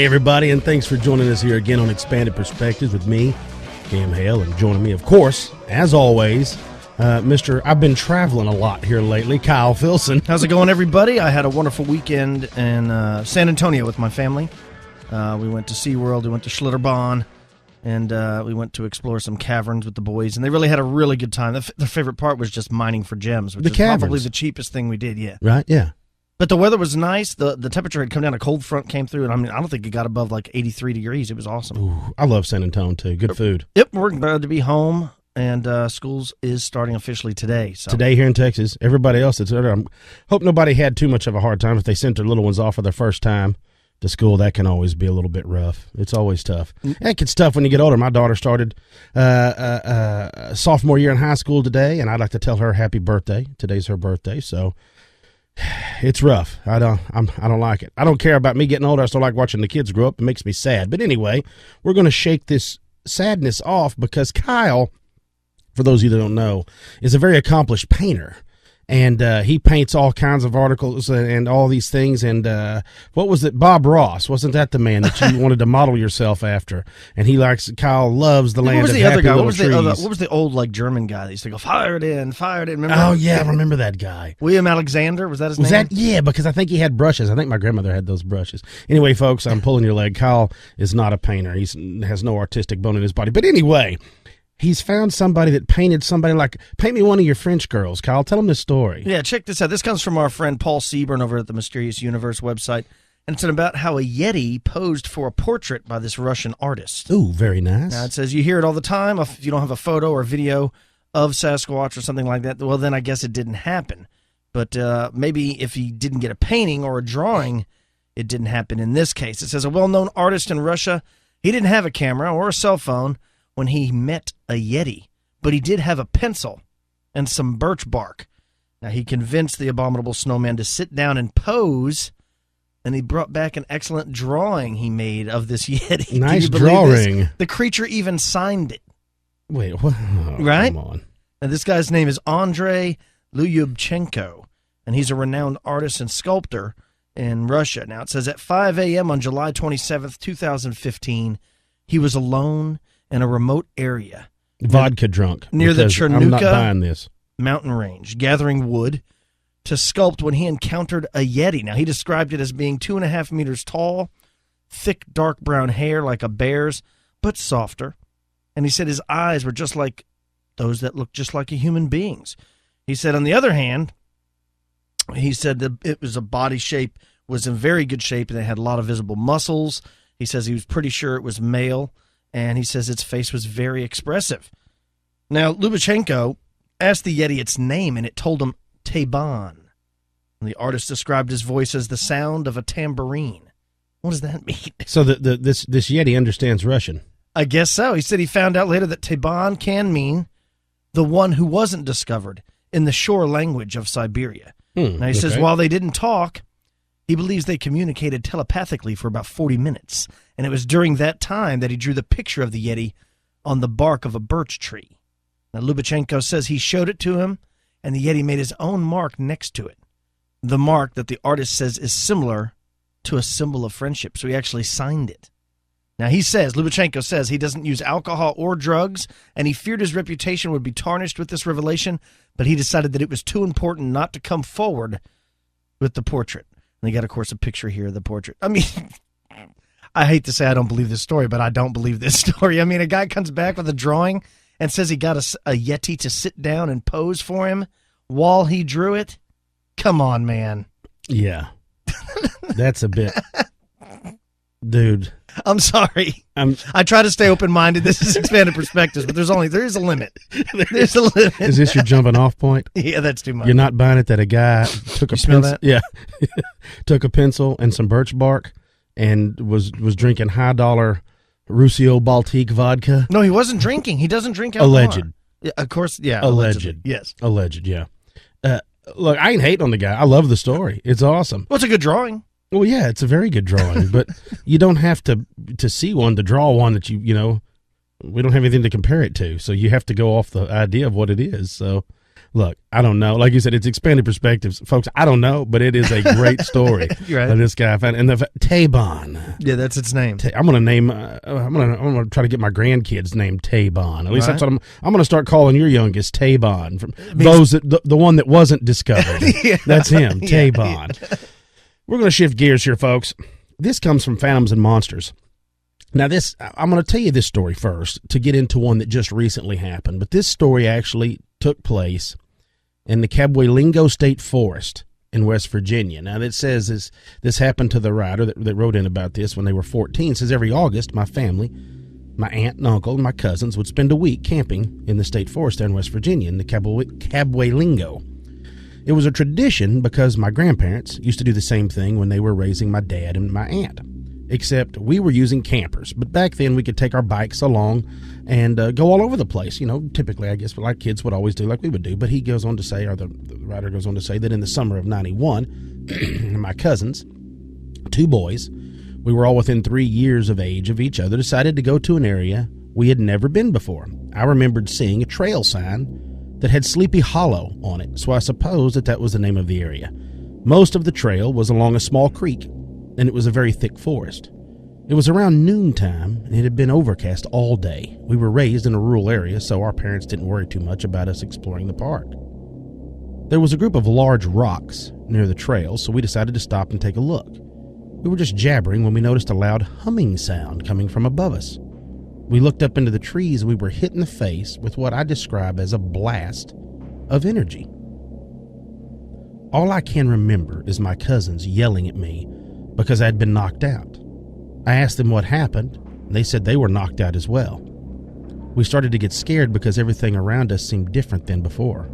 Hey, everybody, and thanks for joining us here again on Expanded Perspectives with me, Cam Hale, and joining me, of course, as always, I've been traveling a lot here lately, Kyle Filson. How's it going, everybody? I had a wonderful weekend in San Antonio with my family. We went to SeaWorld, we went to Schlitterbahn, and we went to explore some caverns with the boys, and they really had a really good time. The favorite part was just mining for gems, which is probably the cheapest thing we did, yeah. Right, yeah. But the weather was nice. The temperature had come down. A cold front came through, and I don't think it got above like 83 degrees. It was awesome. Ooh, I love San Antonio, too. Good food. Yep, we're glad to be home, and schools is starting officially today. So. Today here in Texas. Everybody else that's there, I hope nobody had too much of a hard time. If they sent their little ones off for their first time to school, that can always be a little bit rough. It's always tough. It gets tough when you get older. My daughter started sophomore year in high school today, and I'd like to tell her happy birthday. Today's her birthday, so it's rough. I don't like it. I don't care about me getting older. I still like watching the kids grow up. It makes me sad. But anyway, we're going to shake this sadness off because Kyle, for those of you that don't know, is a very accomplished painter. And he paints all kinds of articles and all these things. And what was it? Bob Ross. Wasn't that the man that you wanted to model yourself after? And Kyle loves the land of happy little trees. What was the old German guy that used to go, fire it in? Remember? Oh, yeah, I remember that guy. William Alexander, was that his name? Yeah, because I think he had brushes. I think my grandmother had those brushes. Anyway, folks, I'm pulling your leg. Kyle is not a painter. He has no artistic bone in his body. But anyway, he's found somebody that painted somebody paint me one of your French girls. Kyle, tell them the story. Yeah, check this out. This comes from our friend Paul Seaburn over at the Mysterious Universe website. And it's about how a Yeti posed for a portrait by this Russian artist. Ooh, very nice. Now, it says you hear it all the time. If you don't have a photo or video of Sasquatch or something like that, well, then I guess it didn't happen. But maybe if he didn't get a painting or a drawing, it didn't happen in this case. It says a well-known artist in Russia, he didn't have a camera or a cell phone when he met a Yeti, but he did have a pencil and some birch bark. Now, he convinced the abominable snowman to sit down and pose, and he brought back an excellent drawing he made of this Yeti. Nice drawing. The creature even signed it. Wait, what? Oh, right? Come on. Now, this guy's name is Andrei Lyubchenko, and he's a renowned artist and sculptor in Russia. Now, it says at 5 a.m. on July 27th, 2015, he was alone in a remote area. Vodka drunk. Near the I'm not buying Chernuka this. mountain range, gathering wood to sculpt when he encountered a Yeti. Now, he described it as being 2.5 meters tall, thick, dark brown hair like a bear's, but softer. And he said his eyes were just like those that look just like a human being's. He said, on the other hand, he said that it was a body shape, was in very good shape, and it had a lot of visible muscles. He says he was pretty sure it was male. And he says its face was very expressive. Now, Lubashenko asked the Yeti its name, and it told him Taban. And the artist described his voice as the sound of a tambourine. What does that mean? So this Yeti understands Russian. I guess so. He said he found out later that Taban can mean the one who wasn't discovered in the shore language of Siberia. Now, he says while they didn't talk, he believes they communicated telepathically for about 40 minutes, and it was during that time that he drew the picture of the Yeti on the bark of a birch tree. Now, Lubashenko says he showed it to him, and the Yeti made his own mark next to it, the mark that the artist says is similar to a symbol of friendship, so he actually signed it. Now, Lubashenko says he doesn't use alcohol or drugs, and he feared his reputation would be tarnished with this revelation, but he decided that it was too important not to come forward with the portrait. And they got, of course, a picture here of the portrait. I mean, I hate to say I don't believe this story, but I don't believe this story. I mean, a guy comes back with a drawing and says he got a Yeti to sit down and pose for him while he drew it. Come on, man. Yeah. That's a bit. Dude. I'm sorry. I try to stay open-minded. This is Expanded Perspectives, but there is a limit. There's a limit. Is this your jumping off point? Yeah, that's too much. You're not buying it that a guy took a pencil. Yeah. Took a pencil and some birch bark and was drinking high-dollar Russia Baltic vodka? No, he wasn't drinking. He doesn't drink alcohol. Alleged. Yeah, of course, yeah. Alleged. Yes. Alleged, yeah. Look, I ain't hating on the guy. I love the story. It's awesome. Well, it's a good drawing. Well, yeah, it's a very good drawing, but you don't have to see one to draw one that you know, we don't have anything to compare it to, so you have to go off the idea of what it is. So Look, I don't know. Like you said, it's expanded perspectives. Folks, I don't know, but it is a great story. Right. That this guy found. And the Tabon. Yeah, that's its name. I'm going to name, I'm going to try to get my grandkids named Tabon. At least that's what I'm going to start calling your youngest Tabon. From the one that wasn't discovered. Yeah. That's him, Tabon. Yeah. We're going to shift gears here, folks. This comes from Phantoms and Monsters. Now, I'm going to tell you this story first to get into one that just recently happened. But this story actually took place in the Cabwaylingo State Forest in West Virginia. Now, it says this happened to the writer that wrote in about this when they were 14. It says every August, my family, my aunt and uncle and my cousins would spend a week camping in the state forest there in West Virginia in the Cabwaylingo. It was a tradition because my grandparents used to do the same thing when they were raising my dad and my aunt. Except we were using campers. But back then we could take our bikes along and go all over the place. You know, typically, I guess, like kids would always do, like we would do. But he goes on to say, or the writer goes on to say, that in the summer of 91, my cousins, 2 boys, we were all within 3 years of age of each other, decided to go to an area we had never been before. I remembered seeing a trail sign that had Sleepy Hollow on it, so I suppose that was the name of the area. Most of the trail was along a small creek, and it was a very thick forest. It was around noontime, and it had been overcast all day. We were raised in a rural area, so our parents didn't worry too much about us exploring the park. There was a group of large rocks near the trail, so we decided to stop and take a look. We were just jabbering when we noticed a loud humming sound coming from above us. We looked up into the trees, and we were hit in the face with what I describe as a blast of energy. All I can remember is my cousins yelling at me because I had been knocked out. I asked them what happened, and they said they were knocked out as well. We started to get scared because everything around us seemed different than before,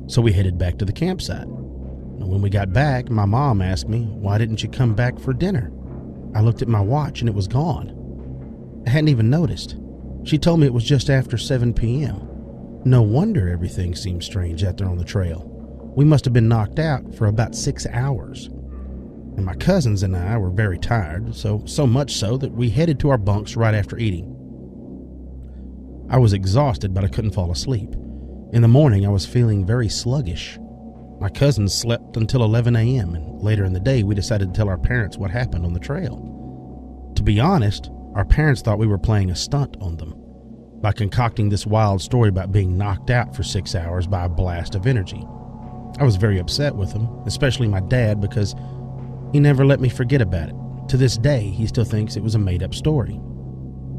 so we headed back to the campsite. And when we got back, my mom asked me, "Why didn't you come back for dinner?" I looked at my watch and it was gone. I hadn't even noticed. She told me it was just after 7 p.m. No wonder everything seemed strange out there on the trail. We must have been knocked out for about 6 hours. And my cousins and I were very tired, so much so that we headed to our bunks right after eating. I was exhausted, but I couldn't fall asleep. In the morning, I was feeling very sluggish. My cousins slept until 11 a.m., and later in the day, we decided to tell our parents what happened on the trail. To be honest, our parents thought we were playing a stunt on them by concocting this wild story about being knocked out for 6 hours by a blast of energy. I was very upset with them, especially my dad, because he never let me forget about it. To this day, he still thinks it was a made-up story.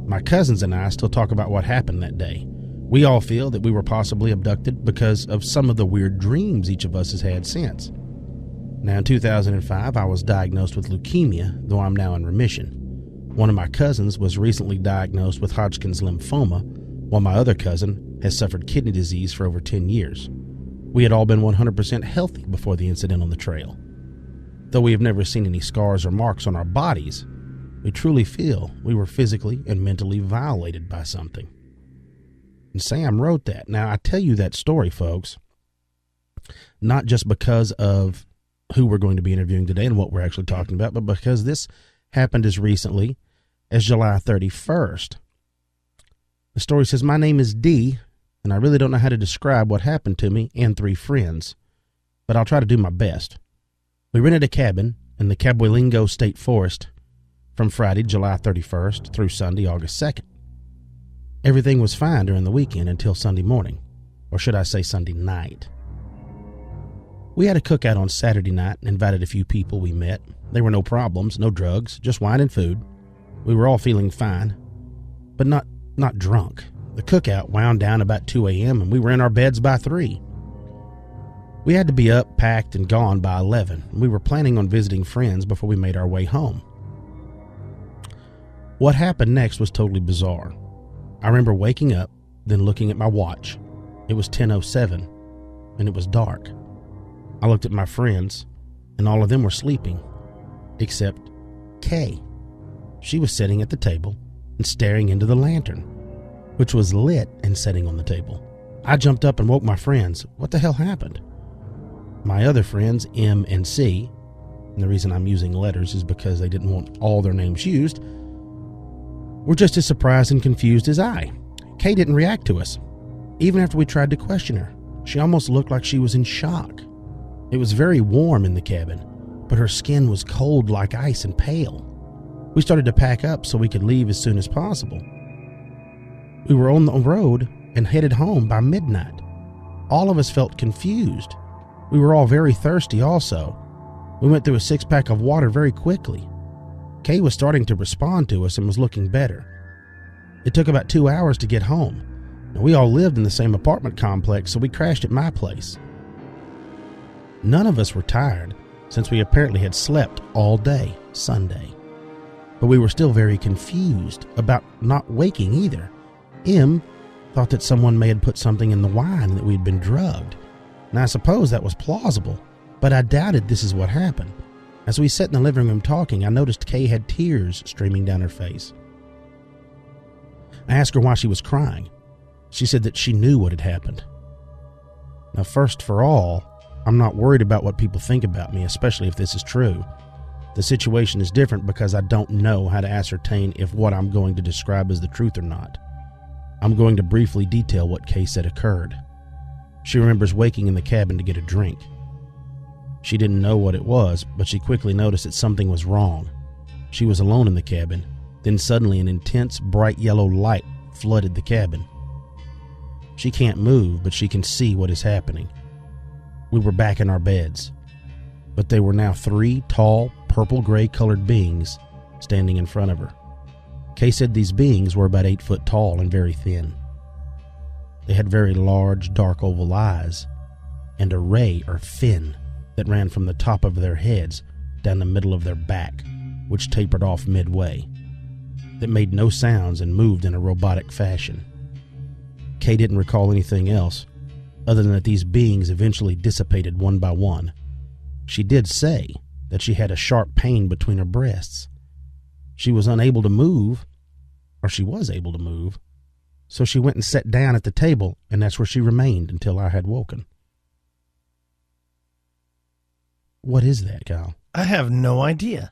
My cousins and I still talk about what happened that day. We all feel that we were possibly abducted because of some of the weird dreams each of us has had since. Now, in 2005, I was diagnosed with leukemia, though I'm now in remission. One of my cousins was recently diagnosed with Hodgkin's lymphoma, while my other cousin has suffered kidney disease for over 10 years. We had all been 100% healthy before the incident on the trail. Though we have never seen any scars or marks on our bodies, we truly feel we were physically and mentally violated by something. And Sam wrote that. Now, I tell you that story, folks, not just because of who we're going to be interviewing today and what we're actually talking about, but because this happened as recently as July 31st. The story says, "My name is Dee, and I really don't know how to describe what happened to me and 3 friends, but I'll try to do my best. We rented a cabin in the Cabwaylingo State Forest from Friday, July 31st through Sunday, August 2nd. Everything was fine during the weekend until Sunday morning, or should I say Sunday night. We had a cookout on Saturday night and invited a few people we met. There were no problems, no drugs, just wine and food. We were all feeling fine, but not drunk. The cookout wound down about 2 a.m. and we were in our beds by 3. We had to be up, packed, and gone by 11. We were planning on visiting friends before we made our way home. What happened next was totally bizarre. I remember waking up, then looking at my watch. It was 10:07, and it was dark. I looked at my friends, and all of them were sleeping, except Kay. She was sitting at the table and staring into the lantern, which was lit and sitting on the table. I jumped up and woke my friends. What the hell happened? My other friends, M and C, and the reason I'm using letters is because they didn't want all their names used, were just as surprised and confused as I. Kay didn't react to us, even after we tried to question her. She almost looked like she was in shock. It was very warm in the cabin, but her skin was cold like ice and pale. We started to pack up so we could leave as soon as possible. We were on the road and headed home by midnight. All of us felt confused. We were all very thirsty also. We went through a 6-pack of water very quickly. Kay was starting to respond to us and was looking better. It took about 2 hours to get home. Now, we all lived in the same apartment complex, so we crashed at my place. None of us were tired, since we apparently had slept all day Sunday. But we were still very confused about not waking either. M thought that someone may have put something in the wine and that we'd been drugged. And I suppose that was plausible, but I doubted this is what happened. As we sat in the living room talking, I noticed Kay had tears streaming down her face. I asked her why she was crying. She said that she knew what had happened. Now, first for all, I'm not worried about what people think about me, especially if this is true. The situation is different because I don't know how to ascertain if what I'm going to describe is the truth or not. I'm going to briefly detail what Kay said occurred. She remembers waking in the cabin to get a drink. She didn't know what it was, but she quickly noticed that something was wrong. She was alone in the cabin. Then suddenly an intense, bright yellow light flooded the cabin. She can't move, but she can see what is happening. We were back in our beds, but they were now 3 tall, purple-gray colored beings standing in front of her. Kay said these beings were about 8 foot tall and very thin. They had very large, dark oval eyes and a ray or fin that ran from the top of their heads down the middle of their back, which tapered off midway, that made no sounds and moved in a robotic fashion. Kay didn't recall anything else, other than that these beings eventually dissipated one by one. She did say that she had a sharp pain between her breasts. She was unable to move, or she was able to move, so she went and sat down at the table, and that's where she remained until I had woken. What is that, Kyle? I have no idea.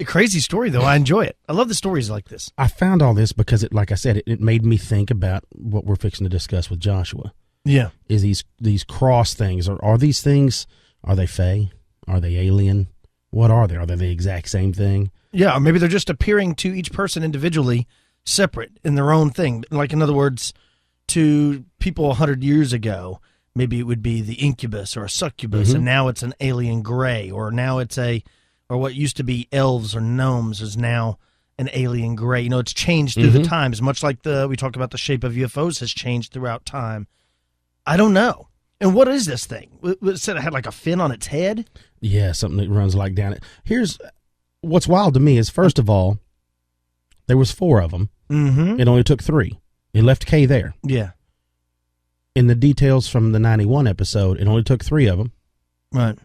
A crazy story, though. I enjoy it. I love the stories like this. I found all this because, like I said, it made me think about what we're fixing to discuss with Joshua. Yeah. Is these cross things, or are these things, are they fae? Are they alien? What are they? Are they the exact same thing? Yeah, or maybe they're just appearing to each person individually, separate in their own thing. Like, in other words, to people 100 years ago, maybe it would be the incubus or a succubus, and now it's an alien gray, or now it's or what used to be elves or gnomes is now an alien gray. You know, it's changed through the times, much like we talk about the shape of UFOs has changed throughout time. I don't know. And what is this thing? It said it had like a fin on its head? Yeah, something that runs like down it. Here's what's wild to me is, first of all, there was 4 of them. It only took 3. It left Kay there. Yeah. In the details from the 91 episode, it only took 3 of them. Right.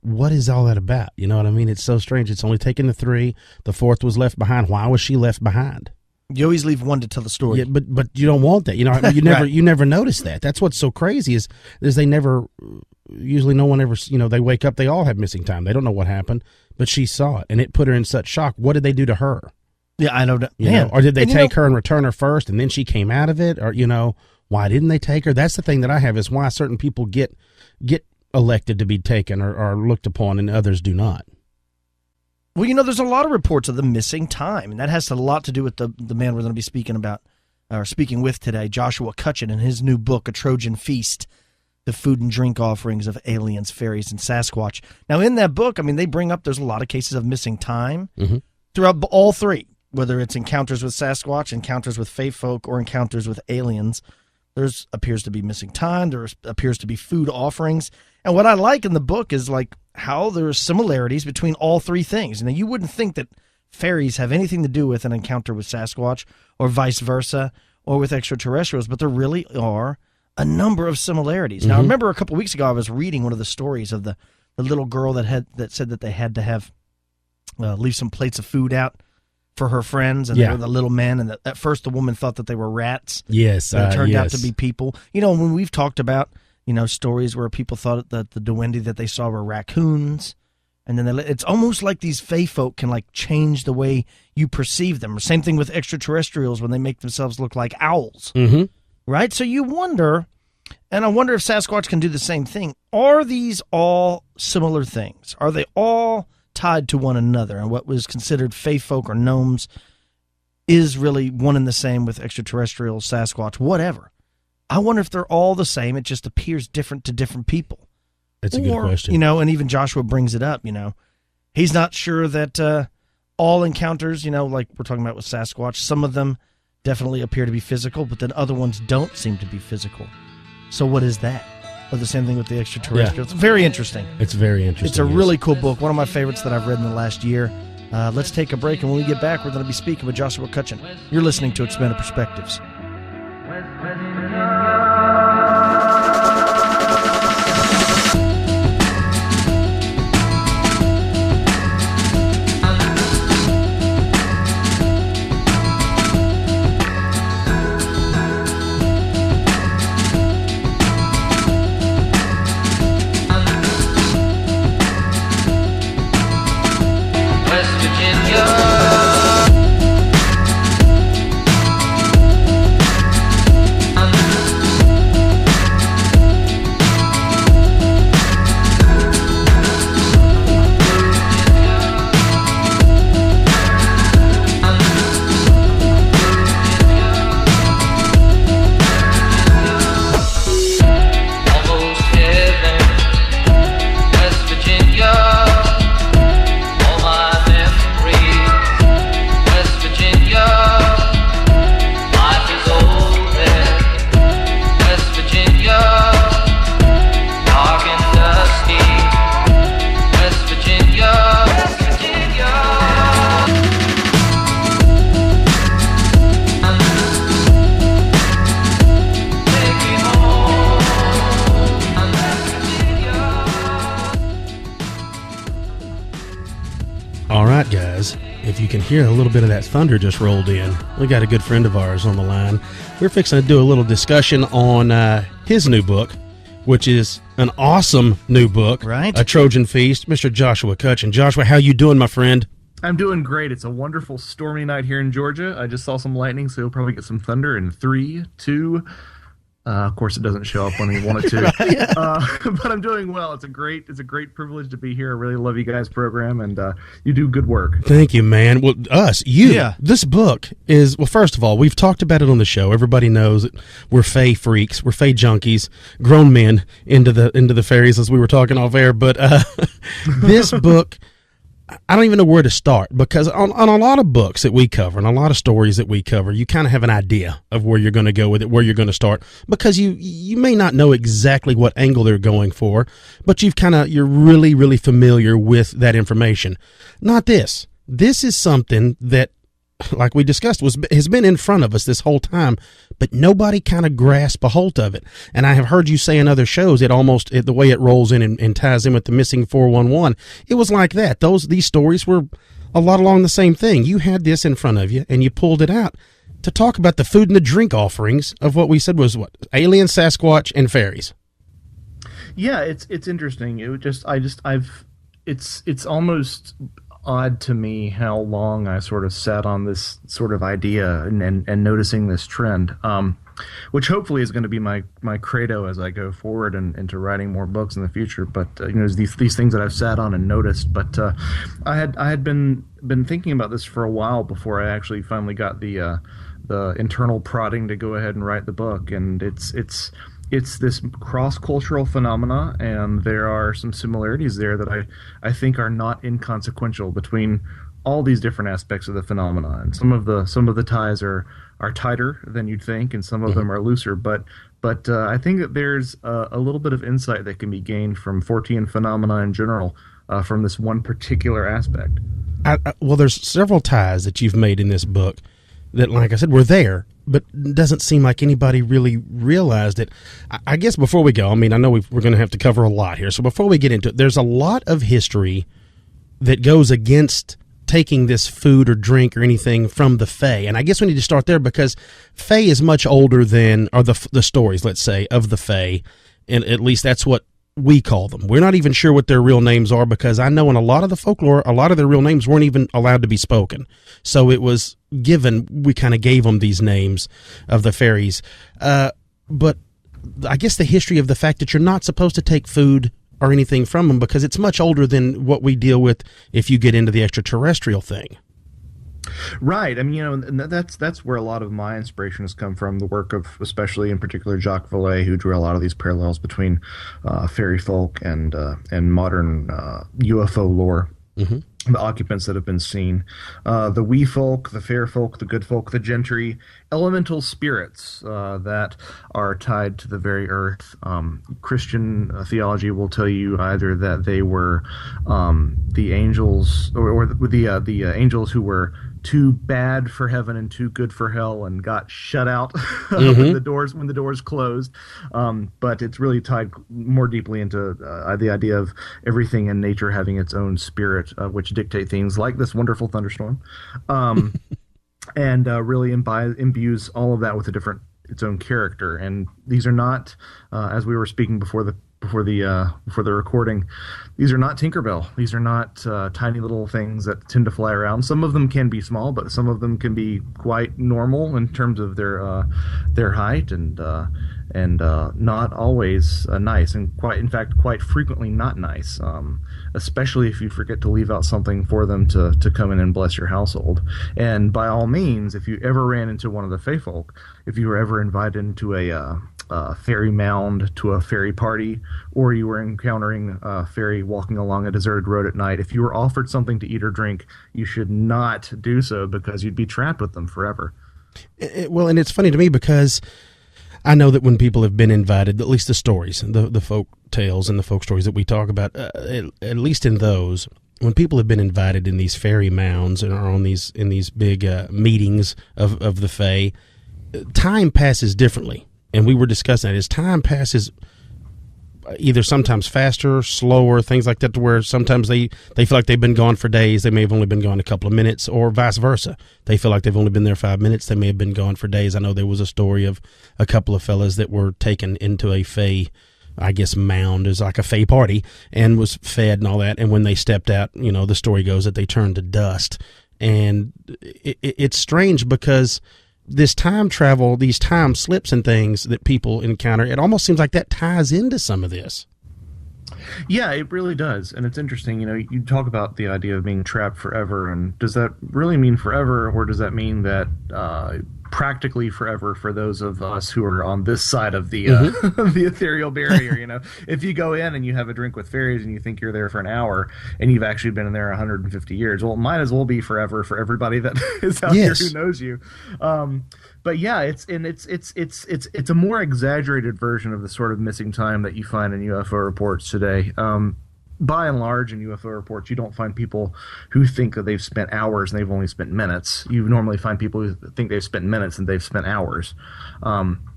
What is all that about? You know what I mean? It's so strange. It's only taken the 3. The 4th was left behind. Why was she left behind? You always leave one to tell the story. Yeah, but you don't want that. You know, you never right. You never notice that. That's what's so crazy is they never, usually no one ever, you know, they wake up, they all have missing time. They don't know what happened, but she saw it, and it put her in such shock. What did they do to her? Yeah, I don't know. You know, or did they take her and return her first, and then she came out of it? Or, you know, why didn't they take her? That's the thing that I have, is why certain people get elected to be taken or looked upon and others do not. Well, you know, there's a lot of reports of the missing time, and that has a lot to do with the man we're going to be speaking with today, Joshua Cutchin, in his new book, A Trojan Feast, the food and drink offerings of aliens, fairies, and Sasquatch. Now, in that book, I mean, they bring up there's a lot of cases of missing time throughout all 3, whether it's encounters with Sasquatch, encounters with fae folk, or encounters with aliens. There's appears to be missing time. There appears to be food offerings. And what I like in the book is like how there are similarities between all 3 things. Now, you wouldn't think that fairies have anything to do with an encounter with Sasquatch or vice versa or with extraterrestrials, but there really are a number of similarities. Now, I remember a couple weeks ago I was reading one of the stories of the little girl that said that they had to have leave some plates of food out for her friends, and they were the little men, and at first the woman thought that they were rats. Yes. But it turned out to be people. You know, when we've talked about, you know, stories where people thought that the duende that they saw were raccoons, and then it's almost like these fae folk can like change the way you perceive them. Same thing with extraterrestrials when they make themselves look like owls. Right? So you wonder, And I wonder if Sasquatch can do the same thing. Are these all similar things? Are they all tied to one another? And what was considered fae folk or gnomes is really one and the same with extraterrestrials, Sasquatch, whatever. I wonder if they're all the same. It just appears different to different people. That's a good question. You know, and even Joshua brings it up, you know. He's not sure that all encounters, you know, like we're talking about with Sasquatch, some of them definitely appear to be physical, but then other ones don't seem to be physical. So what is that? Or the same thing with the extraterrestrials. Yeah. Very interesting. It's very interesting. It's a really cool book. One of my favorites that I've read in the last year. Let's take a break, and when we get back, we're going to be speaking with Joshua Cutchin. You're listening to Expanded Perspectives. If you can hear a little bit of that thunder just rolled in, we got a good friend of ours on the line. We're fixing to do a little discussion on his new book, which is an awesome new book, right? A Trojan Feast, Mr. Joshua Cutchin. Joshua, how you doing, my friend? I'm doing great. It's a wonderful stormy night here in Georgia. I just saw some lightning, so you'll probably get some thunder in 3, 2. Of course, it doesn't show up when we want it to. But I'm doing well. It's a great privilege to be here. I really love you guys' program, and you do good work. Thank you, man. Well, This book is, well, first of all, we've talked about it on the show. Everybody knows that we're fae freaks, we're fae junkies, grown men into the fairies, as we were talking off air. But this book, I don't even know where to start, because on a lot of books that we cover and a lot of stories that we cover, you kind of have an idea of where you're going to go with it, where you're going to start, because you may not know exactly what angle they're going for, but you're really, really familiar with that information. Not this. This is something that, like we discussed, has been in front of us this whole time, but nobody kind of grasped a hold of it. And I have heard you say in other shows, the way it rolls in and ties in with the missing 411, it was like that. These stories were a lot along the same thing. You had this in front of you, and you pulled it out to talk about the food and the drink offerings of what we said was alien, Sasquatch, and fairies. Yeah, it's interesting. It's almost odd to me how long I sort of sat on this sort of idea and noticing this trend, which hopefully is going to be my credo as I go forward and into writing more books in the future. But these things that I've sat on and noticed. But I had been thinking about this for a while before I actually finally got the internal prodding to go ahead and write the book. And it's this cross-cultural phenomena, and there are some similarities there that I think are not inconsequential between all these different aspects of the phenomena. And some of the ties are tighter than you'd think, and some of them are looser. But I think that there's a little bit of insight that can be gained from fortean phenomena in general, from this one particular aspect. Well, there's several ties that you've made in this book that, like I said, were there, but doesn't seem like anybody really realized it. I guess before we go, I mean, I know we're going to have to cover a lot here. So before we get into it, there's a lot of history that goes against taking this food or drink or anything from the Fae. And I guess we need to start there, because Fae is much older than, or the stories, let's say, of the Fae. And at least that's what we call them. We're not even sure what their real names are, because I know in a lot of the folklore, a lot of their real names weren't even allowed to be spoken. So it was given, we kind of gave them these names of the fairies. But I guess, the history of the fact that you're not supposed to take food or anything from them, because it's much older than what we deal with if you get into the extraterrestrial thing. Right. I mean, and that's where a lot of my inspiration has come from. The work of, especially in particular, Jacques Vallée, who drew a lot of these parallels between fairy folk and modern UFO lore. Mm-hmm. The occupants that have been seen, the wee folk, the fair folk, the good folk, the gentry, elemental spirits that are tied to the very earth. Christian theology will tell you either that they were the angels, or the angels who were too bad for heaven and too good for hell and got shut out when the doors closed. But it's really tied more deeply into the idea of everything in nature having its own spirit, which dictate things like this wonderful thunderstorm, and really imbues all of that with its own character. And these are not, as we were speaking before the recording, these are not Tinkerbell. These are not tiny little things that tend to fly around. Some of them can be small, but some of them can be quite normal in terms of their height, and not always nice, and quite frequently not nice. Especially if you forget to leave out something for them to come in and bless your household. And by all means, if you ever ran into one of the Fae folk, if you were ever invited into a fairy mound, to a fairy party, or you were encountering a fairy walking along a deserted road at night, if you were offered something to eat or drink, you should not do so, because you'd be trapped with them forever. Well, and it's funny to me because I know that when people have been invited, at least the stories, the folk tales and the folk stories that we talk about, at least in those, when people have been invited in these fairy mounds and are in these big meetings of the Fae, time passes differently. And we were discussing that as time passes, either sometimes faster, slower, things like that, to where sometimes they feel like they've been gone for days. They may have only been gone a couple of minutes, or vice versa. They feel like they've only been there 5 minutes. They may have been gone for days. I know there was a story of a couple of fellas that were taken into a Fae, I guess, mound, is like a Fae party, and was fed and all that. And when they stepped out, the story goes that they turned to dust. And it's strange because this time travel, these time slips and things that people encounter, it almost seems like that ties into some of this. Yeah, it really does. And it's interesting, you talk about the idea of being trapped forever, and does that really mean forever, or does that mean that practically forever for those of us who are on this side of the the ethereal barrier? If you go in and you have a drink with fairies and you think you're there for an hour and you've actually been in there 150 years, well, it might as well be forever for everybody that is out there who knows you. But yeah, it's a more exaggerated version of the sort of missing time that you find in UFO reports today. By and large, in UFO reports, you don't find people who think that they've spent hours and they've only spent minutes. You normally find people who think they've spent minutes and they've spent hours.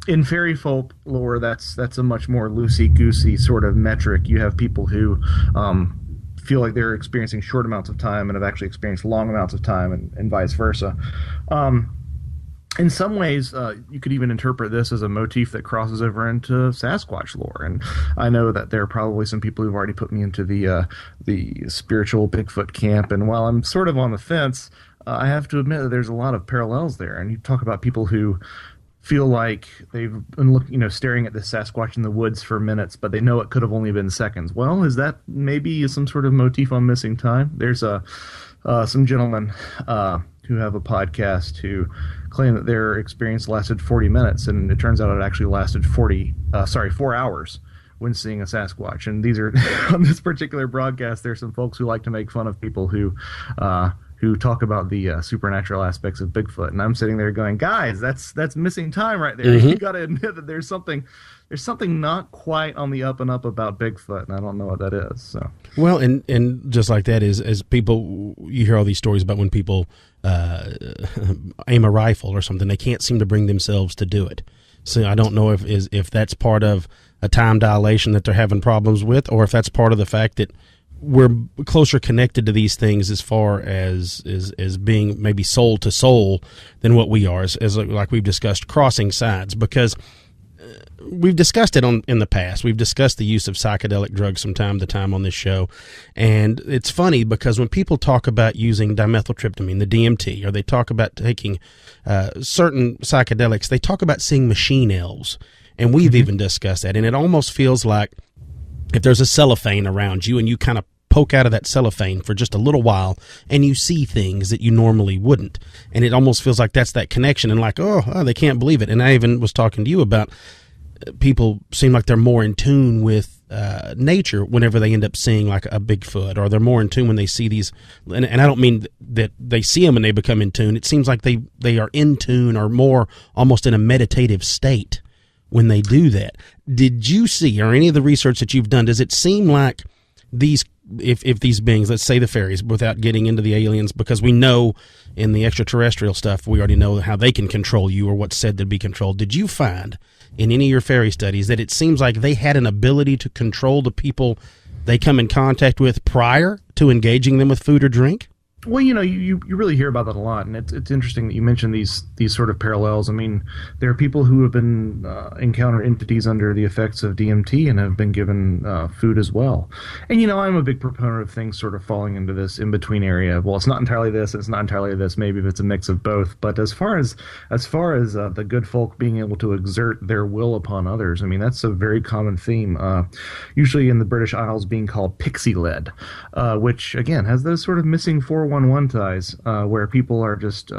In fairy folk lore, that's a much more loosey-goosey sort of metric. You have people who feel like they're experiencing short amounts of time and have actually experienced long amounts of time, and vice versa. In some ways, you could even interpret this as a motif that crosses over into Sasquatch lore. And I know that there are probably some people who've already put me into the spiritual Bigfoot camp. And while I'm sort of on the fence, I have to admit that there's a lot of parallels there. And you talk about people who feel like they've been staring at the Sasquatch in the woods for minutes, but they know it could have only been seconds. Well, is that maybe some sort of motif on missing time? There's some gentlemen who have a podcast who claim that their experience lasted 40 minutes, and it turns out it actually lasted 4 hours when seeing a Sasquatch. And these are on this particular broadcast, there's some folks who like to make fun of people who talk about the supernatural aspects of Bigfoot, and I'm sitting there going, guys, that's missing time right there. You got to admit that there's something not quite on the up and up about Bigfoot, and I don't know what that is. So, well, and just like that is, as people, you hear all these stories about when people aim a rifle or something, they can't seem to bring themselves to do it. So I don't know if that's part of a time dilation that they're having problems with, or if that's part of the fact that we're closer connected to these things as far as being maybe soul to soul than what we are, as like we've discussed, crossing sides, because we've discussed it in the past. We've discussed the use of psychedelic drugs from time to time on this show. And it's funny because when people talk about using dimethyltryptamine, the DMT, or they talk about taking certain psychedelics, they talk about seeing machine elves. And we've even discussed that. And it almost feels like if there's a cellophane around you and you kind of poke out of that cellophane for just a little while and you see things that you normally wouldn't. And it almost feels like that's that connection and like, oh, they can't believe it. And I even was talking to you about people seem like they're more in tune with nature whenever they end up seeing like a Bigfoot, or they're more in tune when they see these. And I don't mean that they see them and they become in tune. It seems like they are in tune or more almost in a meditative state when they do that. Did you see, or any of the research that you've done, does it seem like these, if these beings, let's say the fairies, without getting into the aliens, because we know in the extraterrestrial stuff, we already know how they can control you or what's said to be controlled. Did you find in any of your fairy studies that it seems like they had an ability to control the people they come in contact with prior to engaging them with food or drink? Well, you really hear about that a lot, and it's interesting that you mentioned these sort of parallels. I mean, there are people who have been encountered entities under the effects of DMT and have been given food as well. And I'm a big proponent of things sort of falling into this in between area. Well, it's not entirely this, it's not entirely this. Maybe if it's a mix of both. But as far as the good folk being able to exert their will upon others, I mean, that's a very common theme. Usually in the British Isles, being called pixie led, which again has those sort of missing 411 ties, where people are just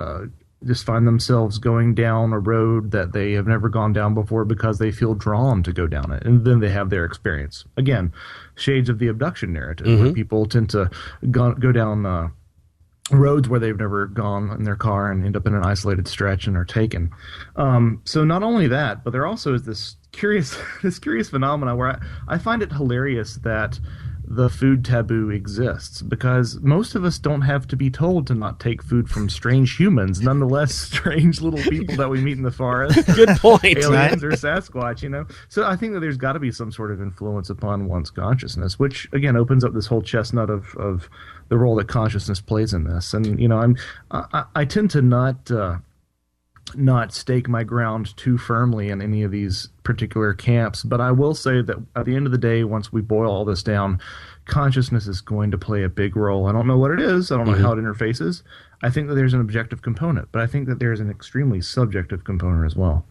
find themselves going down a road that they have never gone down before because they feel drawn to go down it, and then they have their experience. Again, shades of the abduction narrative, where people tend to go down roads where they've never gone in their car and end up in an isolated stretch and are taken. So not only that, but there also is this curious phenomena where I find it hilarious that the food taboo exists, because most of us don't have to be told to not take food from strange humans, nonetheless strange little people that we meet in the forest. Good point. Aliens or Sasquatch, So I think that there's got to be some sort of influence upon one's consciousness, which again opens up this whole chestnut of the role that consciousness plays in this. And I tend to not stake my ground too firmly in any of these particular camps, but I will say that at the end of the day, once we boil all this down, consciousness is going to play a big role. I don't know what it is. I don't know how it interfaces. I think that there's an objective component, but I think that there's an extremely subjective component as well.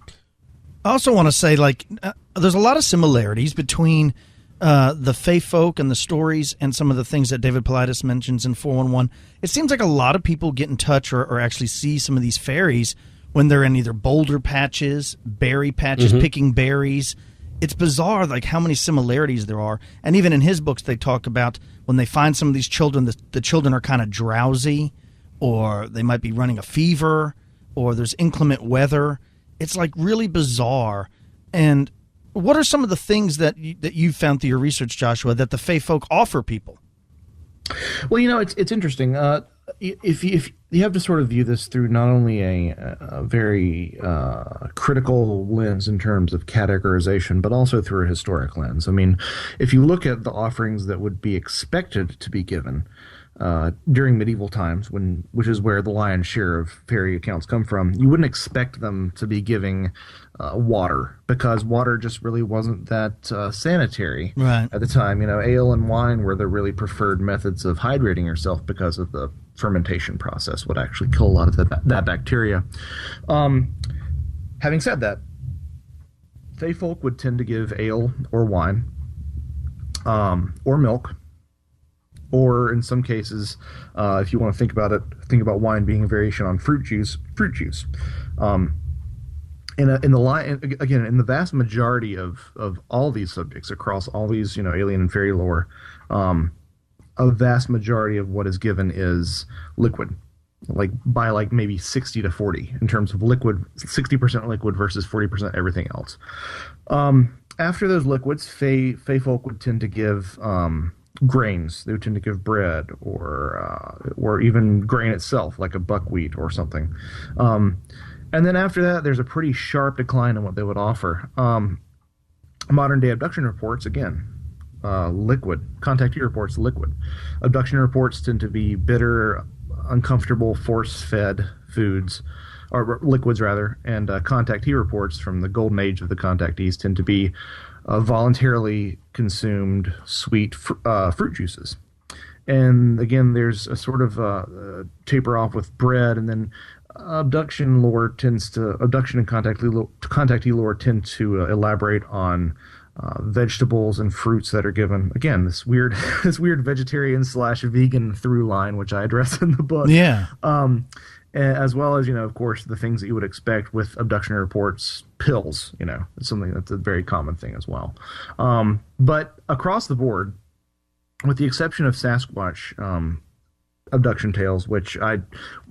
I also want to say, there's a lot of similarities between the Fae folk and the stories and some of the things that David Paulides mentions in 411. It seems like a lot of people get in touch or actually see some of these fairies when they're in either boulder patches, berry patches, picking berries. It's bizarre, how many similarities there are. And even in his books, they talk about when they find some of these children, the children are kind of drowsy, or they might be running a fever, or there's inclement weather. It's really bizarre. And what are some of the things that you've found through your research, Joshua, that the Fae folk offer people? Well, it's interesting. If you have to sort of view this through not only a very critical lens in terms of categorization, but also through a historic lens. I mean, if you look at the offerings that would be expected to be given during medieval times, which is where the lion's share of fairy accounts come from, you wouldn't expect them to be giving water, because water just really wasn't that sanitary at the time. Ale and wine were the really preferred methods of hydrating yourself because of the fermentation process would actually kill a lot of that bacteria. Having said that, Fae folk would tend to give ale or wine, or milk, or in some cases, if you want to think about wine being a variation on fruit juice. In the vast majority of all these subjects across all these alien and fairy lore, a vast majority of what is given is liquid, by maybe 60 to 40 in terms of liquid, 60% liquid versus 40% everything else. After those liquids, Fae folk would tend to give grains. They would tend to give bread or even grain itself, like a buckwheat or something. And then after that, there's a pretty sharp decline in what they would offer. Modern day abduction reports, again, liquid. Contactee reports, liquid. Abduction reports tend to be bitter, uncomfortable, force-fed foods, or liquids rather, and contactee reports from the golden age of the contactees tend to be voluntarily consumed sweet fruit juices. And again, there's a sort of taper off with bread, and then abduction and contactee lore tend to elaborate on vegetables and fruits that are given. Again, this weird this weird vegetarian / vegan through line, which I address in the book. Yeah. As well as, of course, the things that you would expect with abduction reports, pills, it's something that's a very common thing as well. But across the board, with the exception of Sasquatch abduction tales, which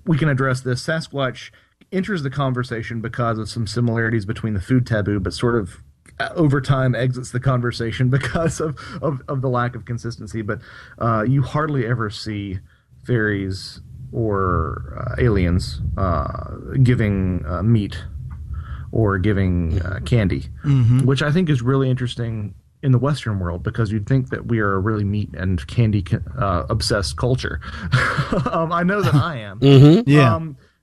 we can address this, Sasquatch enters the conversation because of some similarities between the food taboo, but sort of over time exits the conversation because of the lack of consistency. But you hardly ever see fairies or aliens giving meat or giving candy, which I think is really interesting in the Western world, because you'd think that we are a really meat and candy obsessed culture. I know that I am. Yeah.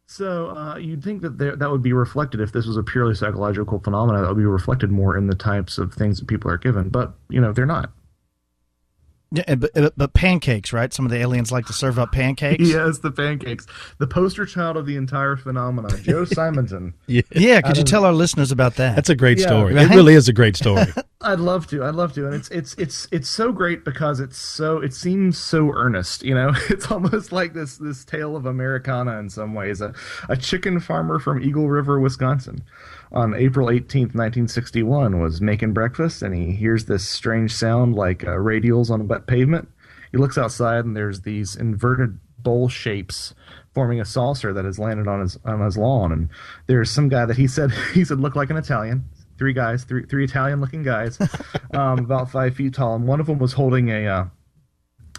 So you'd think that that would be reflected, if this was a purely psychological phenomenon, that would be reflected more in the types of things that people are given. But, they're not. Yeah, but pancakes, right? Some of the aliens like to serve up pancakes. Yes, the pancakes. The poster child of the entire phenomenon, Joe Simonton. Yeah, could you tell our listeners about that? That's a great story. Right? It really is a great story. I'd love to, and it's so great because it seems so earnest. It's almost like this tale of Americana in some ways. A chicken farmer from Eagle River, Wisconsin, on April 18th, 1961, was making breakfast, and he hears this strange sound like radials on a wet pavement. He looks outside, and there's these inverted bowl shapes forming a saucer that has landed on his lawn. And there's some guy that he said looked like an Italian. Three Italian-looking guys, about 5 feet tall, and one of them was holding a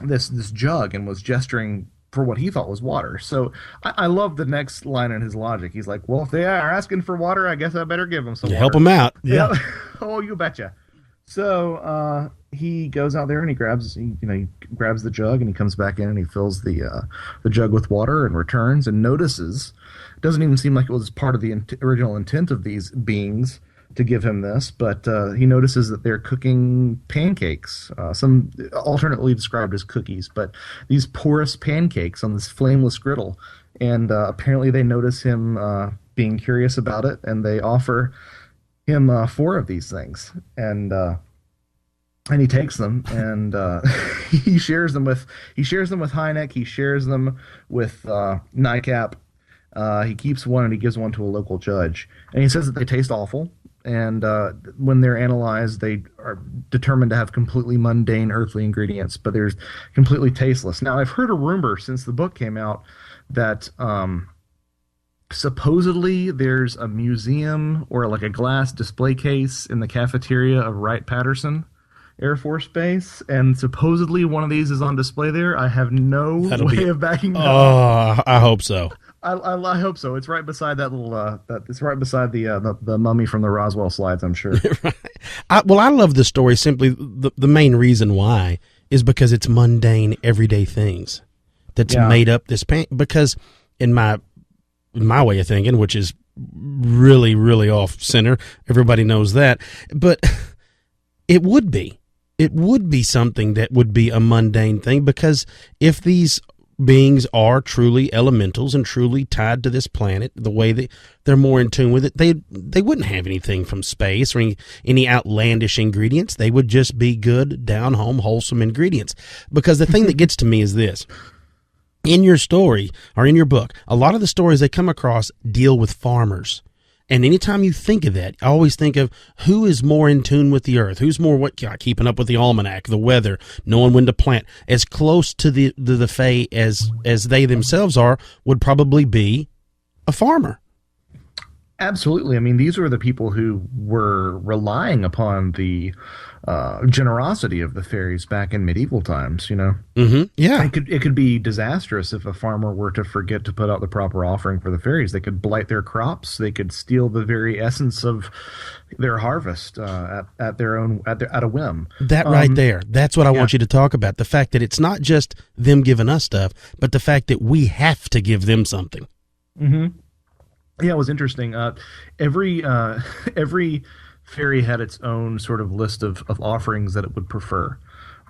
this jug and was gesturing for what he thought was water. So I love the next line in his logic. He's like, well, if they are asking for water, I guess I better give them some water. Help them out. Yeah. Oh, you betcha. So he goes out there and he grabs the jug, and he comes back in and he fills the jug with water and returns and notices. It doesn't even seem like it was part of the original intent of these beings to give him this, but he notices that they're cooking pancakes, some alternately described as cookies, but these porous pancakes on this flameless griddle. And apparently they notice him being curious about it, and they offer him 4 of these things. And he takes them, and he shares them with Hynek. He shares them with Nightcap. He keeps one, and he gives one to a local judge. And he says that they taste awful. And when they're analyzed, they are determined to have completely mundane earthly ingredients, but they're completely tasteless. Now, I've heard a rumor since the book came out that supposedly there's a museum or like a glass display case in the cafeteria of Wright-Patterson Air Force Base, and supposedly one of these is on display there. I have no way of backing that up. Oh, I hope so. I hope so. It's right beside that little. It's right beside the mummy from the Roswell slides, I'm sure. Right. I love the story. Simply, the main reason why is because it's mundane, everyday things that's made up this pain. Because in my way of thinking, which is really, really off center, everybody knows that. But it would be something that would be a mundane thing, because if these beings are truly elementals and truly tied to this planet, the way that they're more in tune with it, they wouldn't have anything from space or any outlandish ingredients. They would just be good, down-home, wholesome ingredients. Because the thing that gets to me is this. In your story, or in your book, a lot of the stories they come across deal with farmers. And anytime you think of that, I always think of who is more in tune with the earth, who's more keeping up with the almanac, the weather, knowing when to plant. As close to the Fae as they themselves are would probably be a farmer. Absolutely. I mean, these were the people who were relying upon the generosity of the fairies back in medieval times, Mm-hmm. Yeah. It could be disastrous if a farmer were to forget to put out the proper offering for the fairies. They could blight their crops. They could steal the very essence of their harvest at a whim. That right there. That's what I want you to talk about. The fact that it's not just them giving us stuff, but the fact that we have to give them something. Mm-hmm. Yeah, it was interesting. Every fairy had its own sort of list of offerings that it would prefer.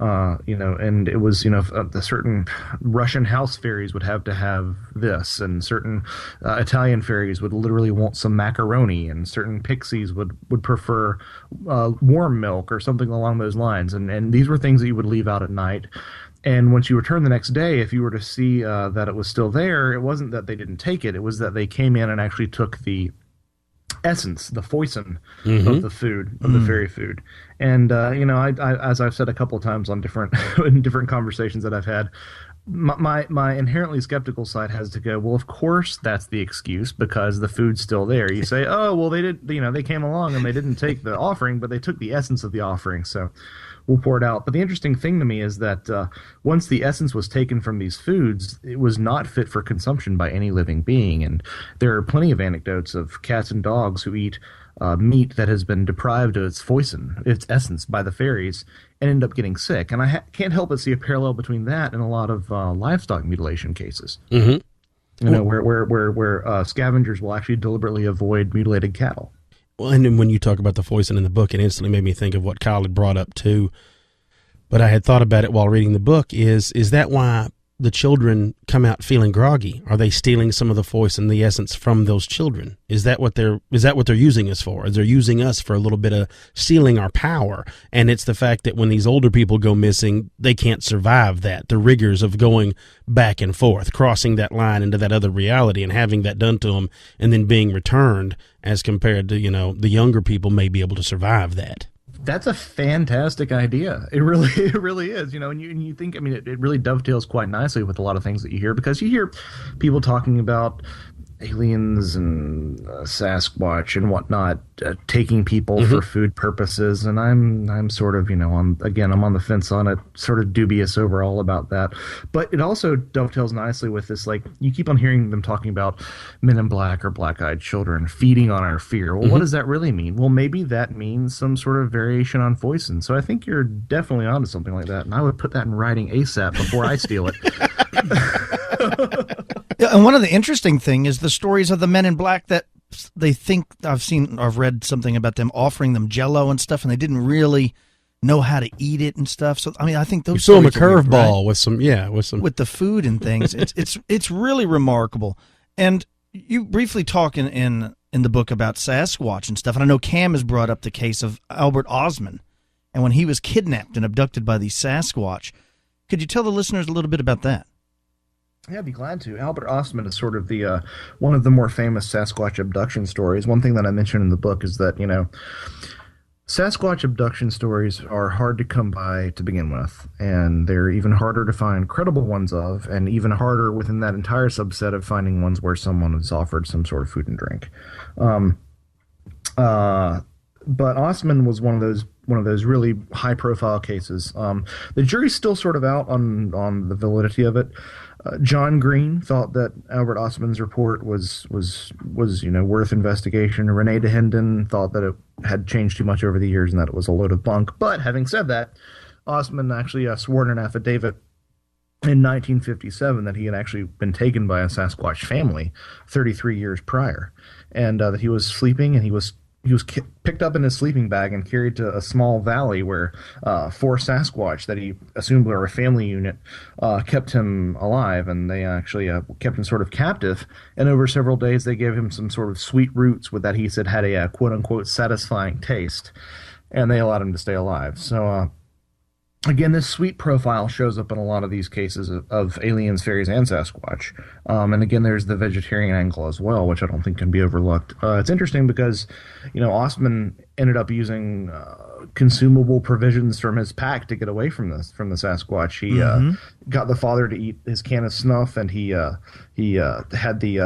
And it was, the certain Russian house fairies would have to have this, and certain Italian fairies would literally want some macaroni, and certain pixies would prefer warm milk or something along those lines. And these were things that you would leave out at night. And once you return the next day, if you were to see that it was still there, it wasn't that they didn't take it. It was that they came in and actually took the essence, the foison of the food, of the fairy food. And I as I've said a couple of times on different in different conversations that I've had, my inherently skeptical side has to go, well, of course that's the excuse, because the food's still there. You say, oh, well, they did, they came along and they didn't take the offering, but they took the essence of the offering, so we'll pour it out. But the interesting thing to me is that once the essence was taken from these foods, it was not fit for consumption by any living being. And there are plenty of anecdotes of cats and dogs who eat meat that has been deprived of its foison, its essence, by the fairies, and end up getting sick. And I can't help but see a parallel between that and a lot of livestock mutilation cases. Where scavengers will actually deliberately avoid mutilated cattle. Well, and then when you talk about the foison in the book, it instantly made me think of what Kyle had brought up too. But I had thought about it while reading the book. Is that why the children come out feeling groggy? Are they stealing some of the foison, the essence, from those children? Is that what they're using us for? Is they're using us for a little bit of stealing our power? And it's the fact that when these older people go missing, they can't survive that, the rigors of going back and forth, crossing that line into that other reality and having that done to them and then being returned, as compared to, the younger people may be able to survive that. That's a fantastic idea. It really is. And you think, it really dovetails quite nicely with a lot of things that you hear, because you hear people talking about aliens and Sasquatch and whatnot taking people for food purposes, and I'm sort of I'm on the fence on it, sort of dubious overall about that. But it also dovetails nicely with this, like, you keep on hearing them talking about men in black or black-eyed children feeding on our fear. Well, what does that really mean? Well, maybe that means some sort of variation on foison. So I think you're definitely onto something like that, and I would put that in writing ASAP before I steal it. Yeah, and one of the interesting thing is the stories of the men in black that they think I've read something about them offering them Jello and stuff, and they didn't really know how to eat it and stuff. So I think those you throw them a curveball with the food and things. It's really remarkable. And you briefly talk in the book about Sasquatch and stuff, and I know Cam has brought up the case of Albert Osman, and when he was kidnapped and abducted by these Sasquatch. Could you tell the listeners a little bit about that? Yeah, I'd be glad to. Albert Ostman is sort of the one of the more famous Sasquatch abduction stories. One thing that I mentioned in the book is that, Sasquatch abduction stories are hard to come by to begin with, and they're even harder to find credible ones of, and even harder within that entire subset of finding ones where someone is offered some sort of food and drink. But Ostman was one of those really high profile cases. The jury's still sort of out on the validity of it. John Green thought that Albert Ostman's report was worth investigation. Renee DeHenden thought that it had changed too much over the years and that it was a load of bunk. But having said that, Ostman actually swore in an affidavit in 1957 that he had actually been taken by a Sasquatch family 33 years prior, and that he was sleeping and he was picked up in his sleeping bag and carried to a small valley where 4 Sasquatch that he assumed were a family unit kept him alive, and they actually kept him sort of captive. And over several days, they gave him some sort of sweet roots with that he said had a quote-unquote satisfying taste, and they allowed him to stay alive. So again, this sweet profile shows up in a lot of these cases of aliens, fairies, and Sasquatch. And again, there's the vegetarian angle as well, which I don't think can be overlooked. It's interesting because, Ostman ended up using consumable provisions from his pack to get away from the Sasquatch. He got the father to eat his can of snuff, and he had the